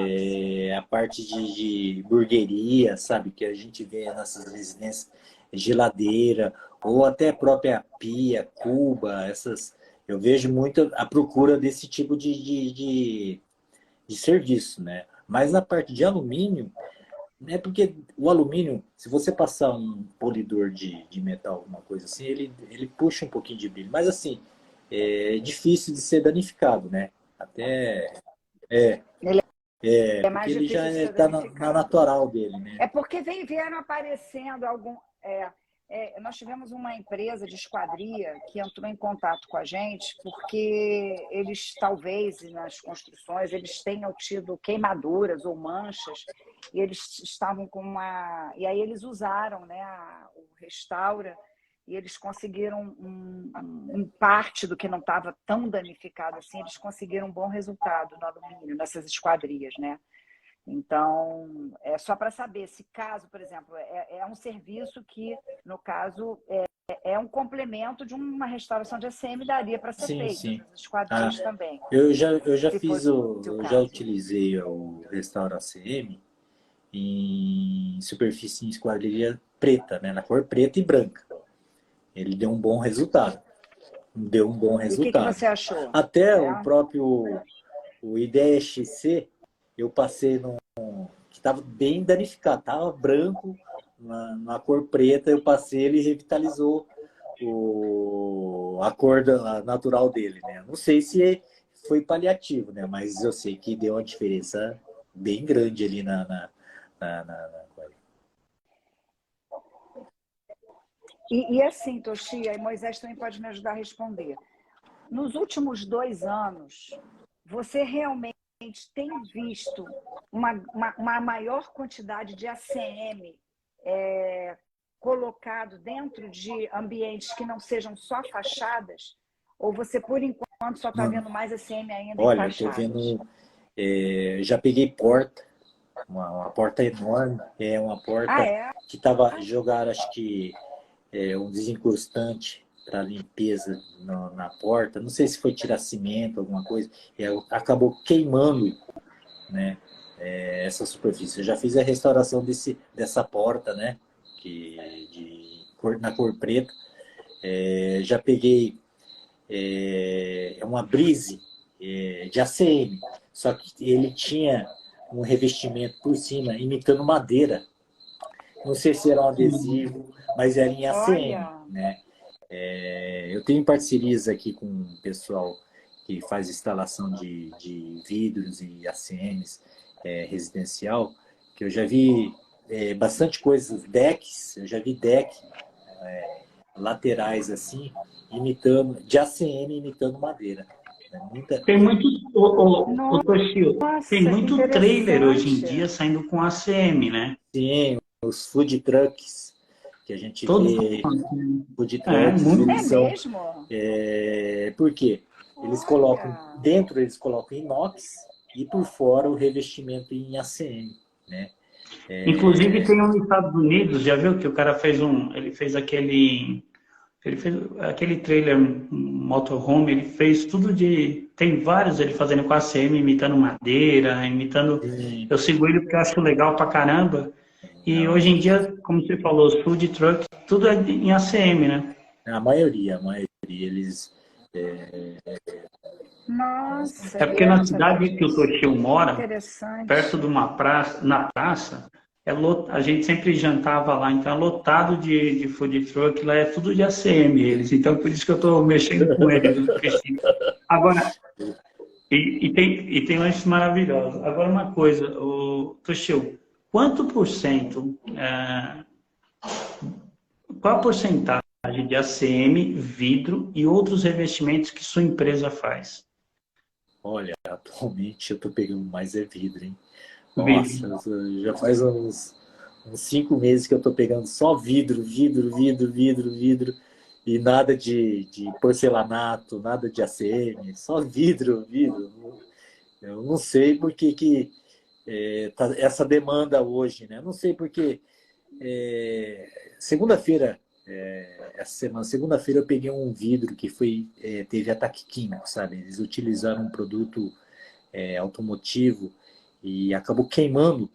A parte de burgueria, sabe? Que a gente vê nessas residências, geladeira, ou até a própria pia, cuba, essas. Eu vejo muito a procura desse tipo de serviço, né? Mas na parte de alumínio, porque o alumínio, se você passar um polidor de metal, alguma coisa assim, ele puxa um pouquinho de brilho. Mas assim, é difícil de ser danificado, né? Até... mais porque ele já difícil de ser está na danificado. natural dele, né? Porque vieram aparecendo nós tivemos uma empresa de esquadria que entrou em contato com a gente porque eles, talvez, nas construções, eles tenham tido queimaduras ou manchas e eles estavam com uma... E aí eles usaram, né, o Restaura e eles conseguiram, em parte do que não estava tão danificado assim, eles conseguiram um bom resultado no alumínio, nessas esquadrias, né? Então, é só para saber se caso, por exemplo, é um serviço que, no caso, é um complemento de uma restauração de ACM, daria para ser feito, Sim. as esquadrias também. Eu já fiz já utilizei o Restaura ACM em superfície em esquadrilha preta, né? Na cor preta e branca. Ele deu um bom resultado. E o que você achou? Até o próprio Ideia XC, eu passei que estava bem danificado, estava branco, na cor preta, eu passei, ele revitalizou a cor natural dele, né? Não sei se foi paliativo, né? Mas eu sei que deu uma diferença bem grande ali na E assim, Toshia, e Moisés também pode me ajudar a responder. Nos últimos 2 anos, você realmente tem visto uma maior quantidade de ACM colocado dentro de ambientes que não sejam só fachadas? Ou você, por enquanto, só está vendo mais ACM ainda em fachadas? Olha, eu estou vendo... já peguei porta, uma porta enorme, uma porta que estava jogada, acho que um desencrustante para limpeza na porta. Não sei se foi tirar cimento, alguma coisa. Acabou queimando, né, essa superfície. Eu já fiz a restauração dessa porta, né, na cor preta. Já peguei uma brise de ACM, só que ele tinha um revestimento por cima, imitando madeira. Não sei se era um adesivo, mas era em ACM, né? Eu tenho parcerias aqui com o pessoal que faz instalação de vidros e ACMs residencial, que eu já vi bastante coisas, decks, eu já vi deck laterais assim, de ACM imitando madeira. Tem muito, Toshio, tem muito trailer hoje em dia saindo com ACM, né? Sim, os food trucks que a gente vê, food trucks, eles são... mesmo? Por quê? Eles colocam, Olha! dentro eles colocam inox e por fora o revestimento em ACM, né? Inclusive tem um nos Estados Unidos, já viu que o cara ele fez aquele trailer motorhome, ele fez tudo de, tem vários ele fazendo com ACM, imitando madeira, imitando, Sim, eu sigo ele porque eu acho legal pra caramba. E não, hoje em dia, como você falou, os food truck, tudo é em ACM, né? a maioria, eles... Nossa, É e porque eu na não sabia cidade que o disso. Toshio Que mora, perto interessante. de uma praça, na praça, a gente sempre jantava lá, então é lotado de food truck, lá é tudo de ACM eles, então por isso que eu estou mexendo com eles, Cristina. Agora, e tem lanches maravilhosos. Agora uma coisa, o Toshio, quanto por cento, qual a porcentagem de ACM, vidro e outros revestimentos que sua empresa faz? Olha, atualmente eu tô pegando mais é vidro, hein? Nossa, Vidro. já faz uns 5 meses que eu tô pegando só vidro, vidro, vidro, vidro, vidro, e nada de porcelanato, nada de ACM, só vidro, vidro. Eu não sei por que tá essa demanda hoje, né? Não sei porque segunda-feira, essa semana, segunda-feira eu peguei um vidro que teve ataque químico, sabe? Eles utilizaram um produto automotivo e acabou queimando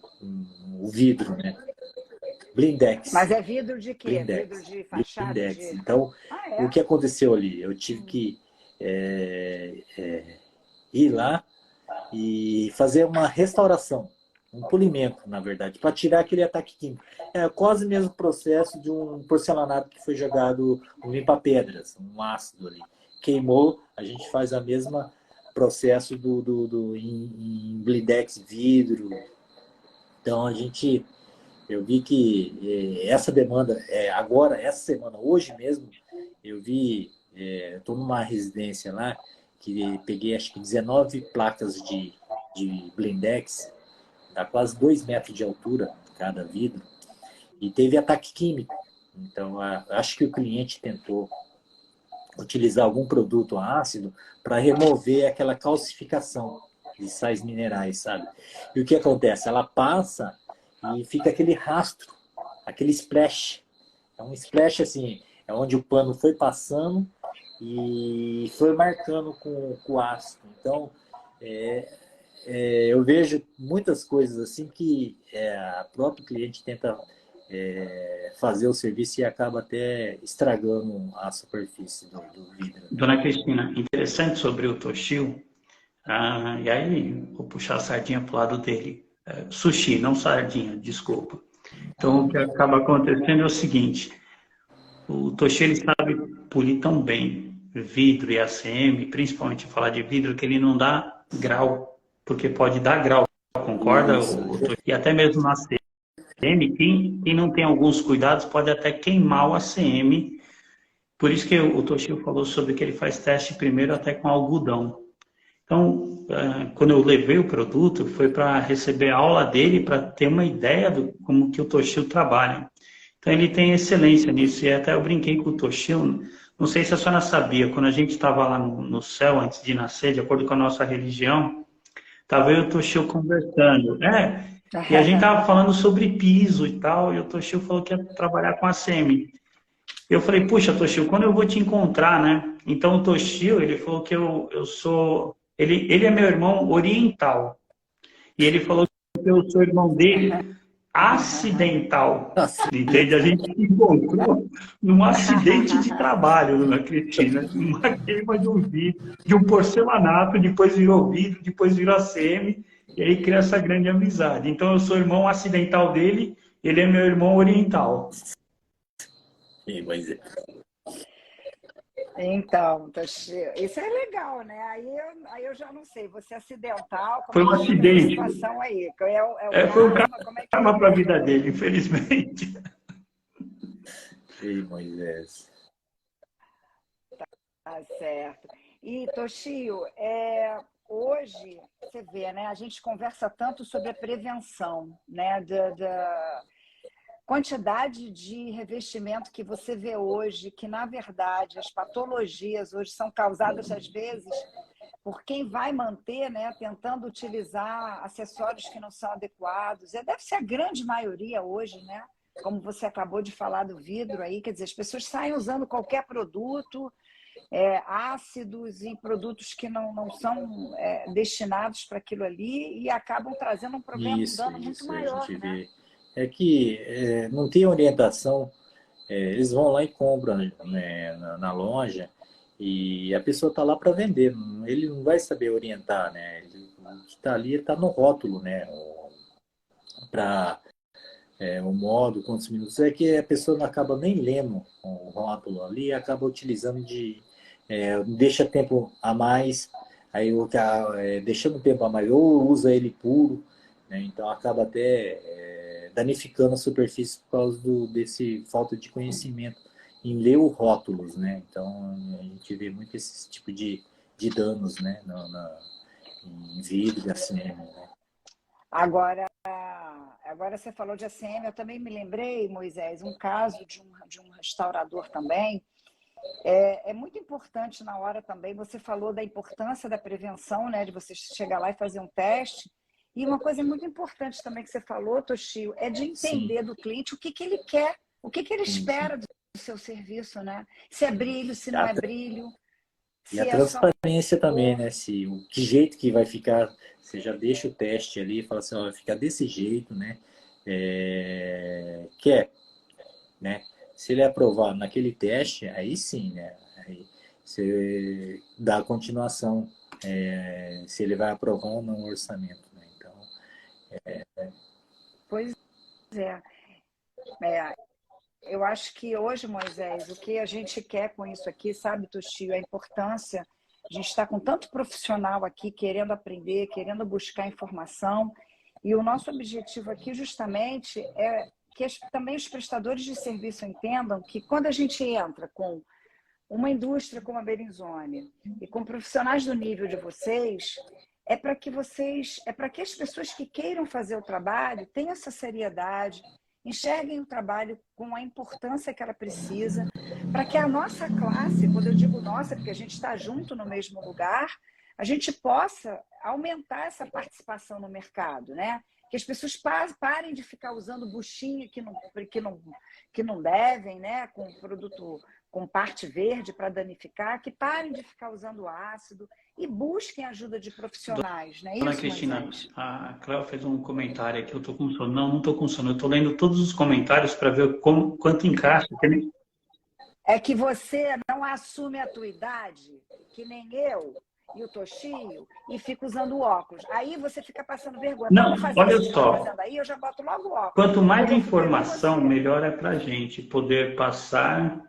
o vidro, né? Mas Blindex, é vidro de quê? Vidro blindex, de fachada blindex. de... Então, Ah, o é? que aconteceu ali? Eu tive que é, é, ir lá e fazer uma restauração, um polimento, na verdade, para tirar aquele ataque químico. É quase o mesmo processo de um porcelanato que foi jogado um limpa-pedras, um ácido ali. Queimou, a gente faz a mesma processo em blindex vidro. Então eu vi que essa demanda, agora, essa semana, hoje mesmo, eu vi, estou numa residência lá, que peguei acho que 19 placas de blindex, dá quase 2 metros de altura cada vidro, e teve ataque químico. Então, acho que o cliente tentou utilizar algum produto ácido para remover aquela calcificação de sais minerais, sabe? E o que acontece? Ela passa e fica aquele rastro, aquele splash. É um splash assim, é onde o pano foi passando e foi marcando com o ácido. Então, é, eu vejo muitas coisas assim que a própria cliente tenta fazer o serviço e acaba até estragando a superfície do vidro. Né? Dona Cristina, interessante sobre o Toshio, e aí vou puxar a sardinha para o lado dele. Sushi, não sardinha, desculpa. Então, o que acaba acontecendo é o seguinte, o Toshio ele sabe polir tão bem vidro e ACM, principalmente falar de vidro, que ele não dá grau, porque pode dar grau, concorda? Isso. E até mesmo na ACM, quem não tem alguns cuidados pode até queimar o ACM. Por isso que o Toshio falou sobre que ele faz teste primeiro até com algodão. Então, quando eu levei o produto, foi para receber a aula dele, para ter uma ideia do como que o Toshio trabalha. Então, ele tem excelência nisso. E até eu brinquei com o Toshio, não sei se a senhora sabia, quando a gente estava lá no céu, antes de nascer, de acordo com a nossa religião, estava eu e o Toshio conversando. E a gente estava falando sobre piso e tal, e o Toshio falou que ia trabalhar com a SEMI. Eu falei, puxa, Toshio, quando eu vou te encontrar, né? Então o Toshio, ele falou que eu sou. Ele é meu irmão oriental. E ele falou que eu sou irmão dele acidental. Entende? A gente se encontrou num acidente de trabalho, dona Cristina. Numa queima de um vidro, de um porcelanato, depois virou vidro, depois virou ACM, e aí cria essa grande amizade. Então eu sou irmão acidental dele, ele é meu irmão oriental. Então, Toshio, isso é legal, né? Aí eu já não sei, você é acidental, como Foi é um que fica essa acidente. situação aí? É o Foi um karma, como é que karma é? para a vida dele, infelizmente. Ei, Moisés. Tá certo. E, Toshio, hoje, você vê, né? A gente conversa tanto sobre a prevenção, né? quantidade de revestimento que você vê hoje, que na verdade as patologias hoje são causadas às vezes por quem vai manter, né, tentando utilizar acessórios que não são adequados. Deve ser a grande maioria hoje, né? Como você acabou de falar do vidro aí, quer dizer, as pessoas saem usando qualquer produto, ácidos e produtos que não são destinados para aquilo ali e acabam trazendo um problema, um dano muito maior, a gente né? vê. É que não tem orientação, eles vão lá e compram, né, na loja e a pessoa está lá para vender, ele não vai saber orientar, né? O que está ali está no rótulo, né? Para o modo, quantos minutos, é que a pessoa não acaba nem lendo o rótulo ali e acaba utilizando deixa tempo a mais, aí deixando tempo a mais, ou usa ele puro, né? Então acaba até danificando a superfície por causa desse falta de conhecimento em ler os rótulos, né? Então a gente vê muito esse tipo de danos, né? Em vidro e ACM, né? Agora você falou de ACM, eu também me lembrei, Moisés, um caso de um restaurador também. É muito importante na hora também, você falou da importância da prevenção, né, de você chegar lá e fazer um teste. E uma coisa muito importante também que você falou, Toshio, é de entender Sim. do cliente o que ele quer, o que ele Sim, espera sim. do seu serviço, né? Se é brilho, se não é brilho, E a se é só transparência também, cor. né? Que jeito que vai ficar, você já deixa o teste ali e fala assim, ó, vai ficar desse jeito, né? Quer, né? Se ele é aprovado naquele teste, aí sim, né? Aí você dá a continuação, se ele vai aprovar ou não o orçamento, né? Então, Pois é. É, eu acho que hoje, Moisés, o que a gente quer com isso aqui, sabe, Toshio, a importância, a gente está com tanto profissional aqui querendo aprender, querendo buscar informação, e o nosso objetivo aqui justamente é que também os prestadores de serviço entendam que quando a gente entra com uma indústria como a Bellinzone e com profissionais do nível de vocês, é para que as pessoas que queiram fazer o trabalho tenham essa seriedade, enxerguem o trabalho com a importância que ela precisa, para que a nossa classe, quando eu digo nossa, porque a gente está junto no mesmo lugar, a gente possa aumentar essa participação no mercado, né? Que as pessoas parem de ficar usando buchinha que não devem, né? Com produto com parte verde para danificar, que parem de ficar usando ácido e busquem ajuda de profissionais, não é Dona isso, Cristina, Moisés? a Cléo fez um comentário aqui, eu estou com sono. Não estou com sono, eu estou lendo todos os comentários para ver quanto encaixa. É que você não assume a tua idade, que nem eu e o Toshio, e fica usando óculos. Aí você fica passando vergonha. Para Não, não fazer olha isso que você está só, fazendo aí, eu já boto logo o óculos. quanto mais Aí eu fico igual informação, você. melhor é para a gente poder passar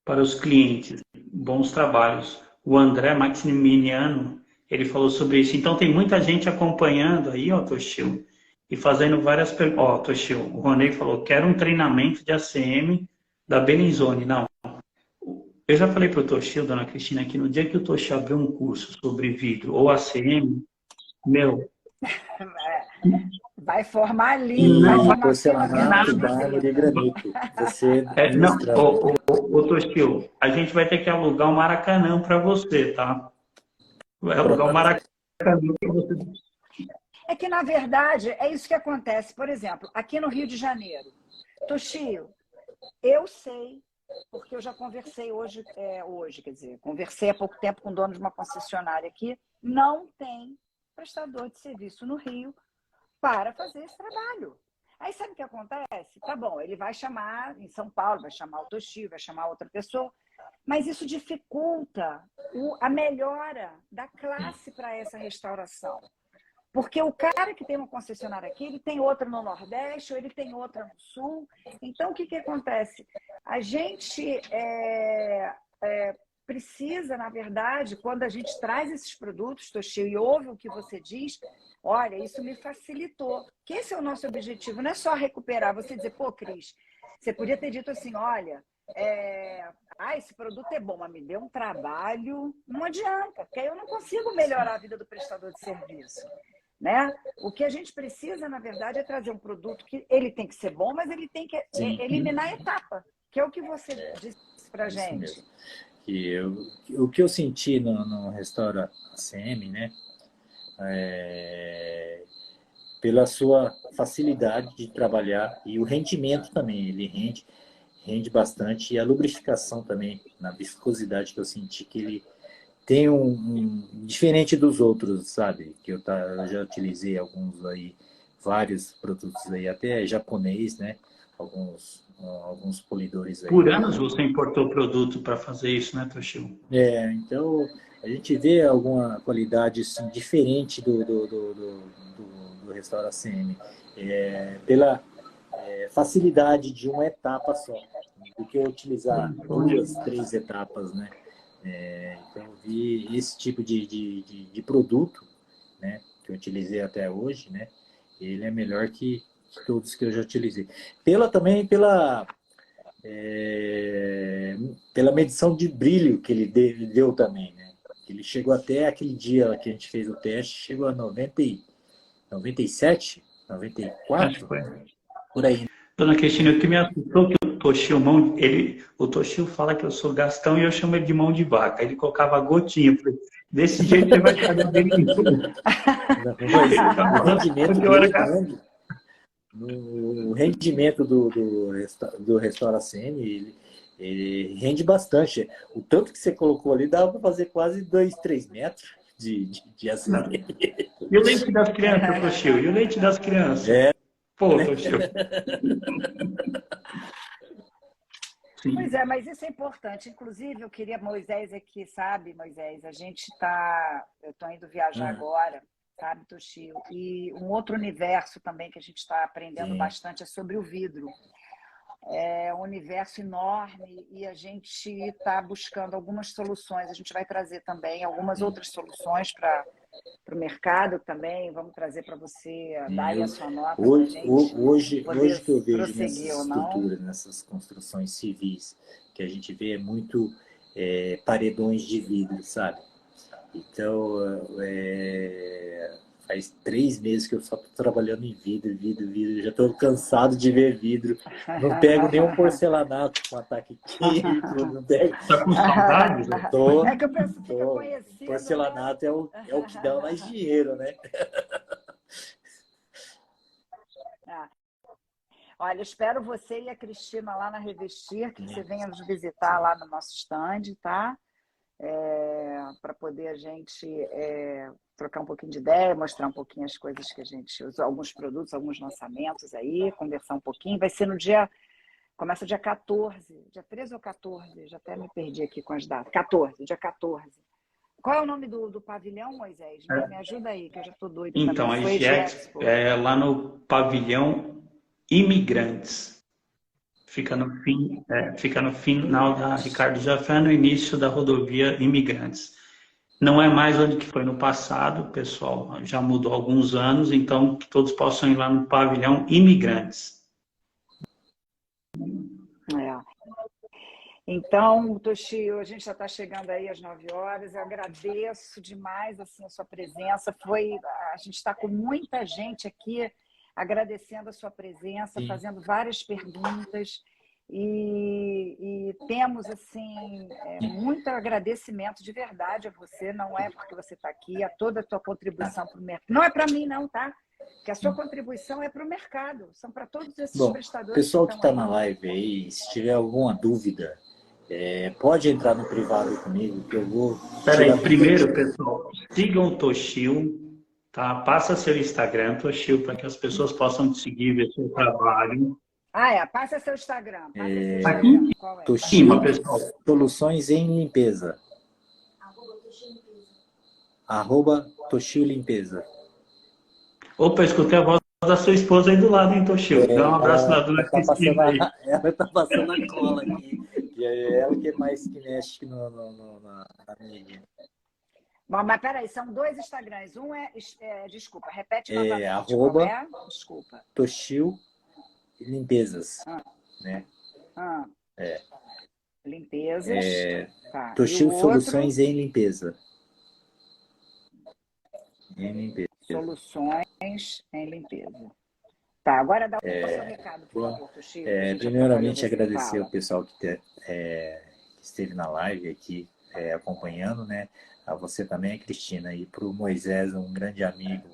para os clientes bons trabalhos. O André Maximiliano, ele falou sobre isso. Então, tem muita gente acompanhando aí, ó, Toshio, e fazendo várias perguntas. Ó, Toshio, o Ronei falou, quero um treinamento de ACM da Bellinzone. Não, eu já falei para o Toshio, dona Cristina, que no dia que o Toshio abrir um curso sobre vidro ou ACM, meu, Vai formar ali, vai não vai formar fila porcelanato, grande na nada. mármore e fila. granito. Você Não, ilustrando. ô Toshio, a gente vai ter que alugar um Maracanã para você, tá? Vai alugar um Pronto. Maracanã para você. É que, na verdade, é isso que acontece. Por exemplo, aqui no Rio de Janeiro, Toshio, eu sei, porque eu já conversei hoje, quer dizer, conversei há pouco tempo com o dono de uma concessionária aqui, não tem prestador de serviço no Rio para fazer esse trabalho. Aí sabe o que acontece? Tá bom, ele vai chamar em São Paulo, vai chamar o Toshio, vai chamar outra pessoa, mas isso dificulta a melhora da classe para essa restauração. Porque o cara que tem uma concessionária aqui, ele tem outra no Nordeste, ou ele tem outra no Sul. Então, o que acontece? A gente precisa, na verdade, quando a gente traz esses produtos, Toshio, e ouve o que você diz, olha, isso me facilitou. Que esse é o nosso objetivo, não é só recuperar. Você dizer, pô, Cris, você podia ter dito assim, olha, esse produto é bom, mas me deu um trabalho. Não adianta, porque aí eu não consigo melhorar a vida do prestador de serviço. né? O que a gente precisa, na verdade, é trazer um produto que ele tem que ser bom, mas ele tem que eliminar a etapa, que é o que você disse para a gente. Mesmo. O que eu senti no restaurante ACM, né? Pela sua facilidade de trabalhar e o rendimento também, ele rende bastante, e a lubrificação também, na viscosidade que eu senti, que ele tem diferente dos outros, sabe? Que eu já utilizei alguns aí, vários produtos aí, até japonês, né? Alguns polidores aí. Por anos você importou produto para fazer isso, né, Toshio? Então a gente vê alguma qualidade assim, diferente do restaurante CM, pela facilidade de uma etapa só, do que utilizar 2, 3 etapas, né? Então eu vi esse tipo de produto, né, que eu utilizei até hoje, né? Ele é melhor que todos que eu já utilizei. Também pela medição de brilho que ele deu também, né? Ele chegou até aquele dia que a gente fez o teste, chegou a 97, 94, por aí. Dona Cristina, o que me assustou que o Toshio, o Toshio fala que eu sou Gastão e eu chamo ele de mão de vaca. Ele colocava gotinha. Desse jeito ele vai ficar bebendo em tudo. O rendimento do restaurante CM, ele rende bastante. O tanto que você colocou ali dava para fazer quase 2, 3 metros de ACM. E o leite das crianças, Toshio? E o leite das crianças? Pô, Toshio. Pois é, mas isso é importante. Inclusive, eu queria, Moisés aqui, sabe, Moisés, eu estou indo viajar agora, sabe, Toshio? E um outro universo também que a gente está aprendendo bastante é sobre o vidro. É um universo enorme e a gente está buscando algumas soluções. A gente vai trazer também algumas outras soluções para o mercado também. Vamos trazer para você dar aí a sua nota. Hoje que eu vejo nessas estruturas, nessas construções civis, que a gente vê muito paredões de vidro, sabe? Então, faz 3 meses que eu só estou trabalhando em vidro. Já estou cansado de ver vidro. Não pego nenhum porcelanato com ataque químico. Não pego. Está com saudade? É que eu penso que fica conhecido. Porcelanato, né? é o que dá mais dinheiro, né? Olha, espero você e a Cristina lá na Revestir, que você venha nos visitar lá no nosso stand, tá? Para poder a gente trocar um pouquinho de ideia, mostrar um pouquinho as coisas que a gente usa, alguns produtos, alguns lançamentos aí, conversar um pouquinho. Vai ser começa dia 14, dia 13 ou 14, já até me perdi aqui com as datas. Dia 14. Qual é o nome do pavilhão, Moisés? Me ajuda aí, que eu já estou doida. Então, a Expo é lá no pavilhão Imigrantes. Fica no final da Ricardo Jafé, no início da rodovia Imigrantes. Não é mais onde que foi no passado, pessoal, já mudou há alguns anos, então que todos possam ir lá no pavilhão Imigrantes. Então, Toshio, a gente já está chegando aí às 9 horas, eu agradeço demais assim, a sua presença, a gente está com muita gente aqui agradecendo a sua presença, fazendo várias perguntas e temos assim muito agradecimento de verdade a você, não é porque você está aqui, a toda a tua contribuição para o mercado. Não é para mim não, tá? Porque a sua contribuição é para o mercado, são para todos esses prestadores. Pessoal que está na live aí, se tiver alguma dúvida, pode entrar no privado comigo, que eu vou... Peraí, primeiro, pessoal, sigam o Toshio, tá? Passa seu Instagram, Toshio, para que as pessoas possam te seguir, ver seu trabalho. Passa seu Instagram. Aqui? Qual é? Toshio Soluções em Limpeza. @Toshio Limpeza. Opa, escutei a voz da sua esposa aí do lado, hein, Toshio? Dá um abraço na dona Cristina aí. Ela está passando a cola aqui. E é ela que mais que mexe na mídia. Bom, mas peraí, são 2 Instagrams. Um desculpa, repete novamente. Desculpa. Toshio Limpezas. Né? Limpezas. Toshio Soluções em Limpeza. Soluções em limpeza. Tá, agora dá o seu recado, por favor, Toshio. Primeiramente, agradecer o pessoal que esteve na live aqui, acompanhando, né? A você também, Cristina, e para o Moisés, um grande amigo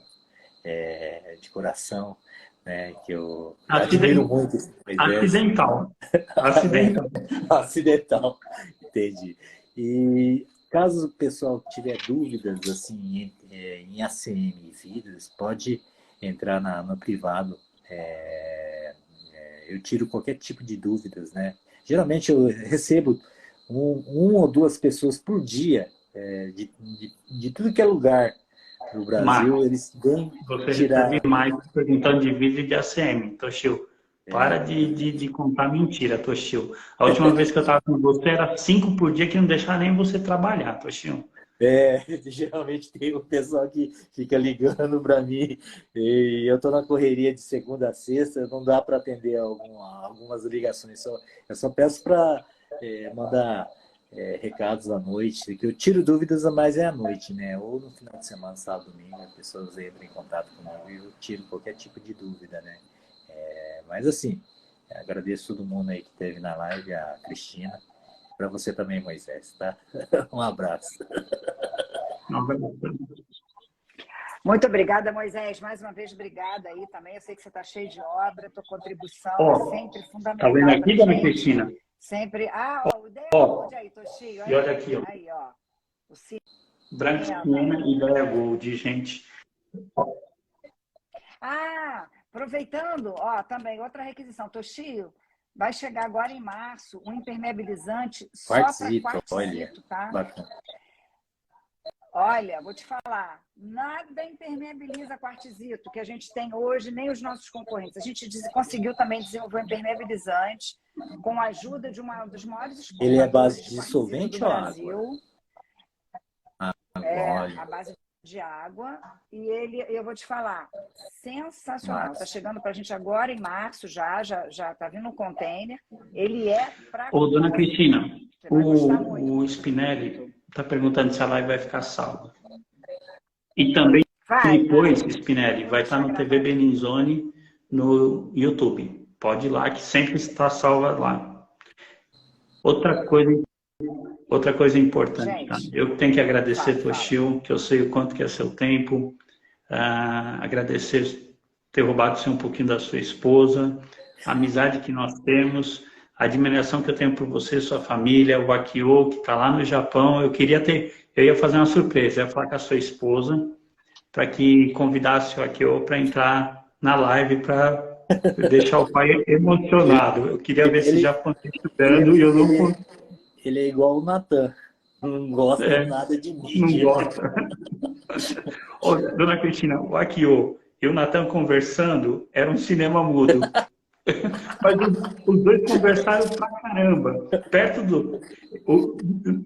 de coração, né? Que eu admiro muito esse Moisés. Acidental. Acidental. Acidental, entendi. E caso o pessoal tiver dúvidas assim, em ACM e vidros, pode entrar no privado. Eu tiro qualquer tipo de dúvidas, né? Geralmente eu recebo um ou duas pessoas por dia, de tudo que é lugar no Brasil, eles vêm tirar... Você recebe mais perguntando de vídeo e de ACM, Toshio. Para de contar mentira, Toshio. A última vez que eu estava com você era 5 por dia que não deixava nem você trabalhar, Toshio. Geralmente tem o pessoal que fica ligando para mim e eu estou na correria de segunda a sexta, não dá para atender algumas ligações. Eu só peço para mandar recados à noite, que eu tiro dúvidas, mas à noite, né? Ou no final de semana, sábado, domingo, as pessoas entram em contato comigo e eu tiro qualquer tipo de dúvida, né? Mas assim, agradeço todo mundo aí que esteve na live, a Cristina. Para você também, Moisés, tá? Um abraço. Muito obrigada, Moisés. Mais uma vez, obrigada aí também. Eu sei que você está cheio de obra, tua contribuição é sempre fundamental. Tá vendo aqui, dona Cristina? Sempre. O Ideia aí, Toshio. E olha aqui, ó. Aí, ó. Branco e Ideia Gold, gente. Aproveitando, também outra requisição. Toshio, vai chegar agora em março um impermeabilizante só para quartzito, tá? Bacana. Olha, vou te falar, nada impermeabiliza quartzito que a gente tem hoje, nem os nossos concorrentes. A gente conseguiu também desenvolver um impermeabilizante com a ajuda de uma dos maiores escolas. Ele é base de solvente ou água? Olha. A base de água. E eu vou te falar, sensacional. Está chegando para a gente agora em março, já está vindo um container. Ele é para... Dona Cristina, o Spinelli está perguntando se a live vai ficar salva. E também depois, Spinelli, vai estar no TV Beninzone no YouTube. Pode ir lá, que sempre está salva lá. Outra coisa importante, tá? Eu tenho que agradecer, Toshio, que eu sei o quanto que é seu tempo. Agradecer ter roubado um pouquinho da sua esposa, a amizade que nós temos, a admiração que eu tenho por você, sua família, o Akio, que está lá no Japão. Eu ia fazer uma surpresa, eu ia falar com a sua esposa, para que convidasse o Akio para entrar na live para deixar o pai emocionado. Eu queria ver esse Japão estudando e eu não... Ele é igual o Natan, não gosta nada de mídia. Não gosta. Dona Cristina, o Akio e o Natan conversando era um cinema mudo. Mas os dois conversaram pra caramba.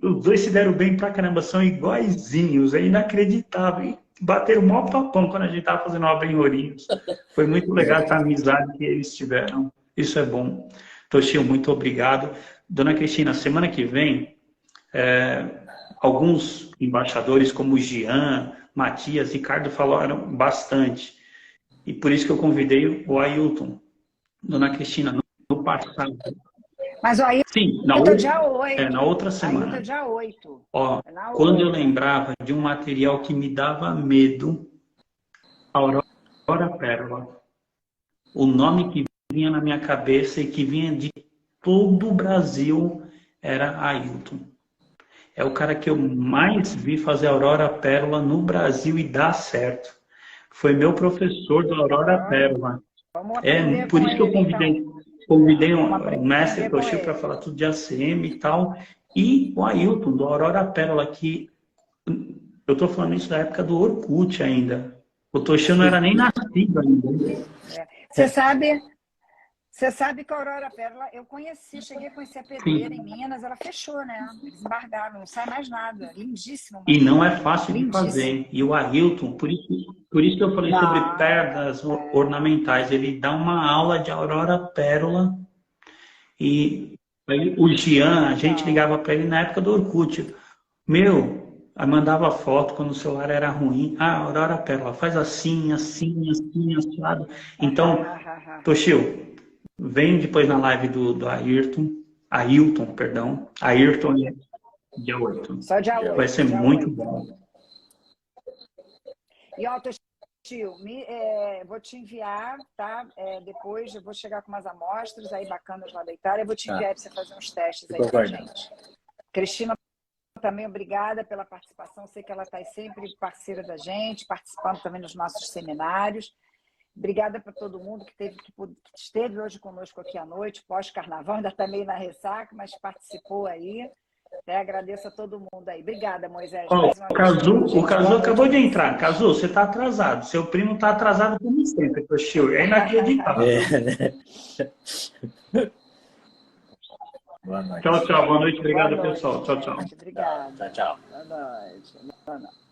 Os dois se deram bem pra caramba, são iguaizinhos, é inacreditável. E bateram o maior papão quando a gente estava fazendo obra em Ourinhos. Foi muito legal essa amizade que eles tiveram. Isso é bom. Toshio, muito obrigado. Dona Cristina, semana que vem, alguns embaixadores como o Jean, Matias, Ricardo falaram bastante. E por isso que eu convidei o Ailton. Dona Cristina, no passado. Mas o Ailton, sim, dia 8. Na outra semana. Ailton, dia 8. Quando eu lembrava de um material que me dava medo, Aurora Pérola. O nome que vinha na minha cabeça e que vinha de todo o Brasil era Ailton. É o cara que eu mais vi fazer Aurora Pérola no Brasil e dar certo. Foi meu professor da Aurora Pérola. Por isso que eu convidei um mestre Toshio para falar tudo de ACM e tal. E o Ailton, do Aurora Pérola, que eu estou falando isso da época do Orkut ainda. O Toshio não era nem nascido ainda. Você sabe que a Aurora Pérola, eu cheguei a conhecer a pedreira em Minas, ela fechou, né? Eles embargaram, não sai mais nada. Lindíssimo. E não é fácil de fazer. E o Ailton, por isso que eu falei sobre pedras ornamentais, ele dá uma aula de Aurora Pérola. E aí, o Jean, a gente ligava para ele na época do Orkut. Aí mandava foto quando o celular era ruim. Ah, Aurora Pérola, faz assim, assim, assim, assado. Então, Toshio, vem depois na live do Ailton, perdão. Ayrton é dia 8. Só dia 8. Vai ser dia muito 8. bom. E, ó, Tio, vou te enviar, tá? Depois eu vou chegar com umas amostras aí bacanas lá da Itália. Eu vou te enviar para você fazer uns testes aí pra gente. Cristina, também obrigada pela participação. Sei que ela está sempre parceira da gente, participando também nos nossos seminários. Obrigada para todo mundo que esteve hoje conosco aqui à noite, pós-carnaval, ainda está meio na ressaca, mas participou aí. Agradeço a todo mundo aí. Obrigada, Moisés. O Cazu acabou de entrar. Cazu, você está atrasado. Seu primo está atrasado como sempre, Toshio. É inacreditável. Boa noite. Tchau, tchau. Boa noite. Obrigado, pessoal. Tchau, tchau. Obrigada. Tchau. Boa noite. Boa noite.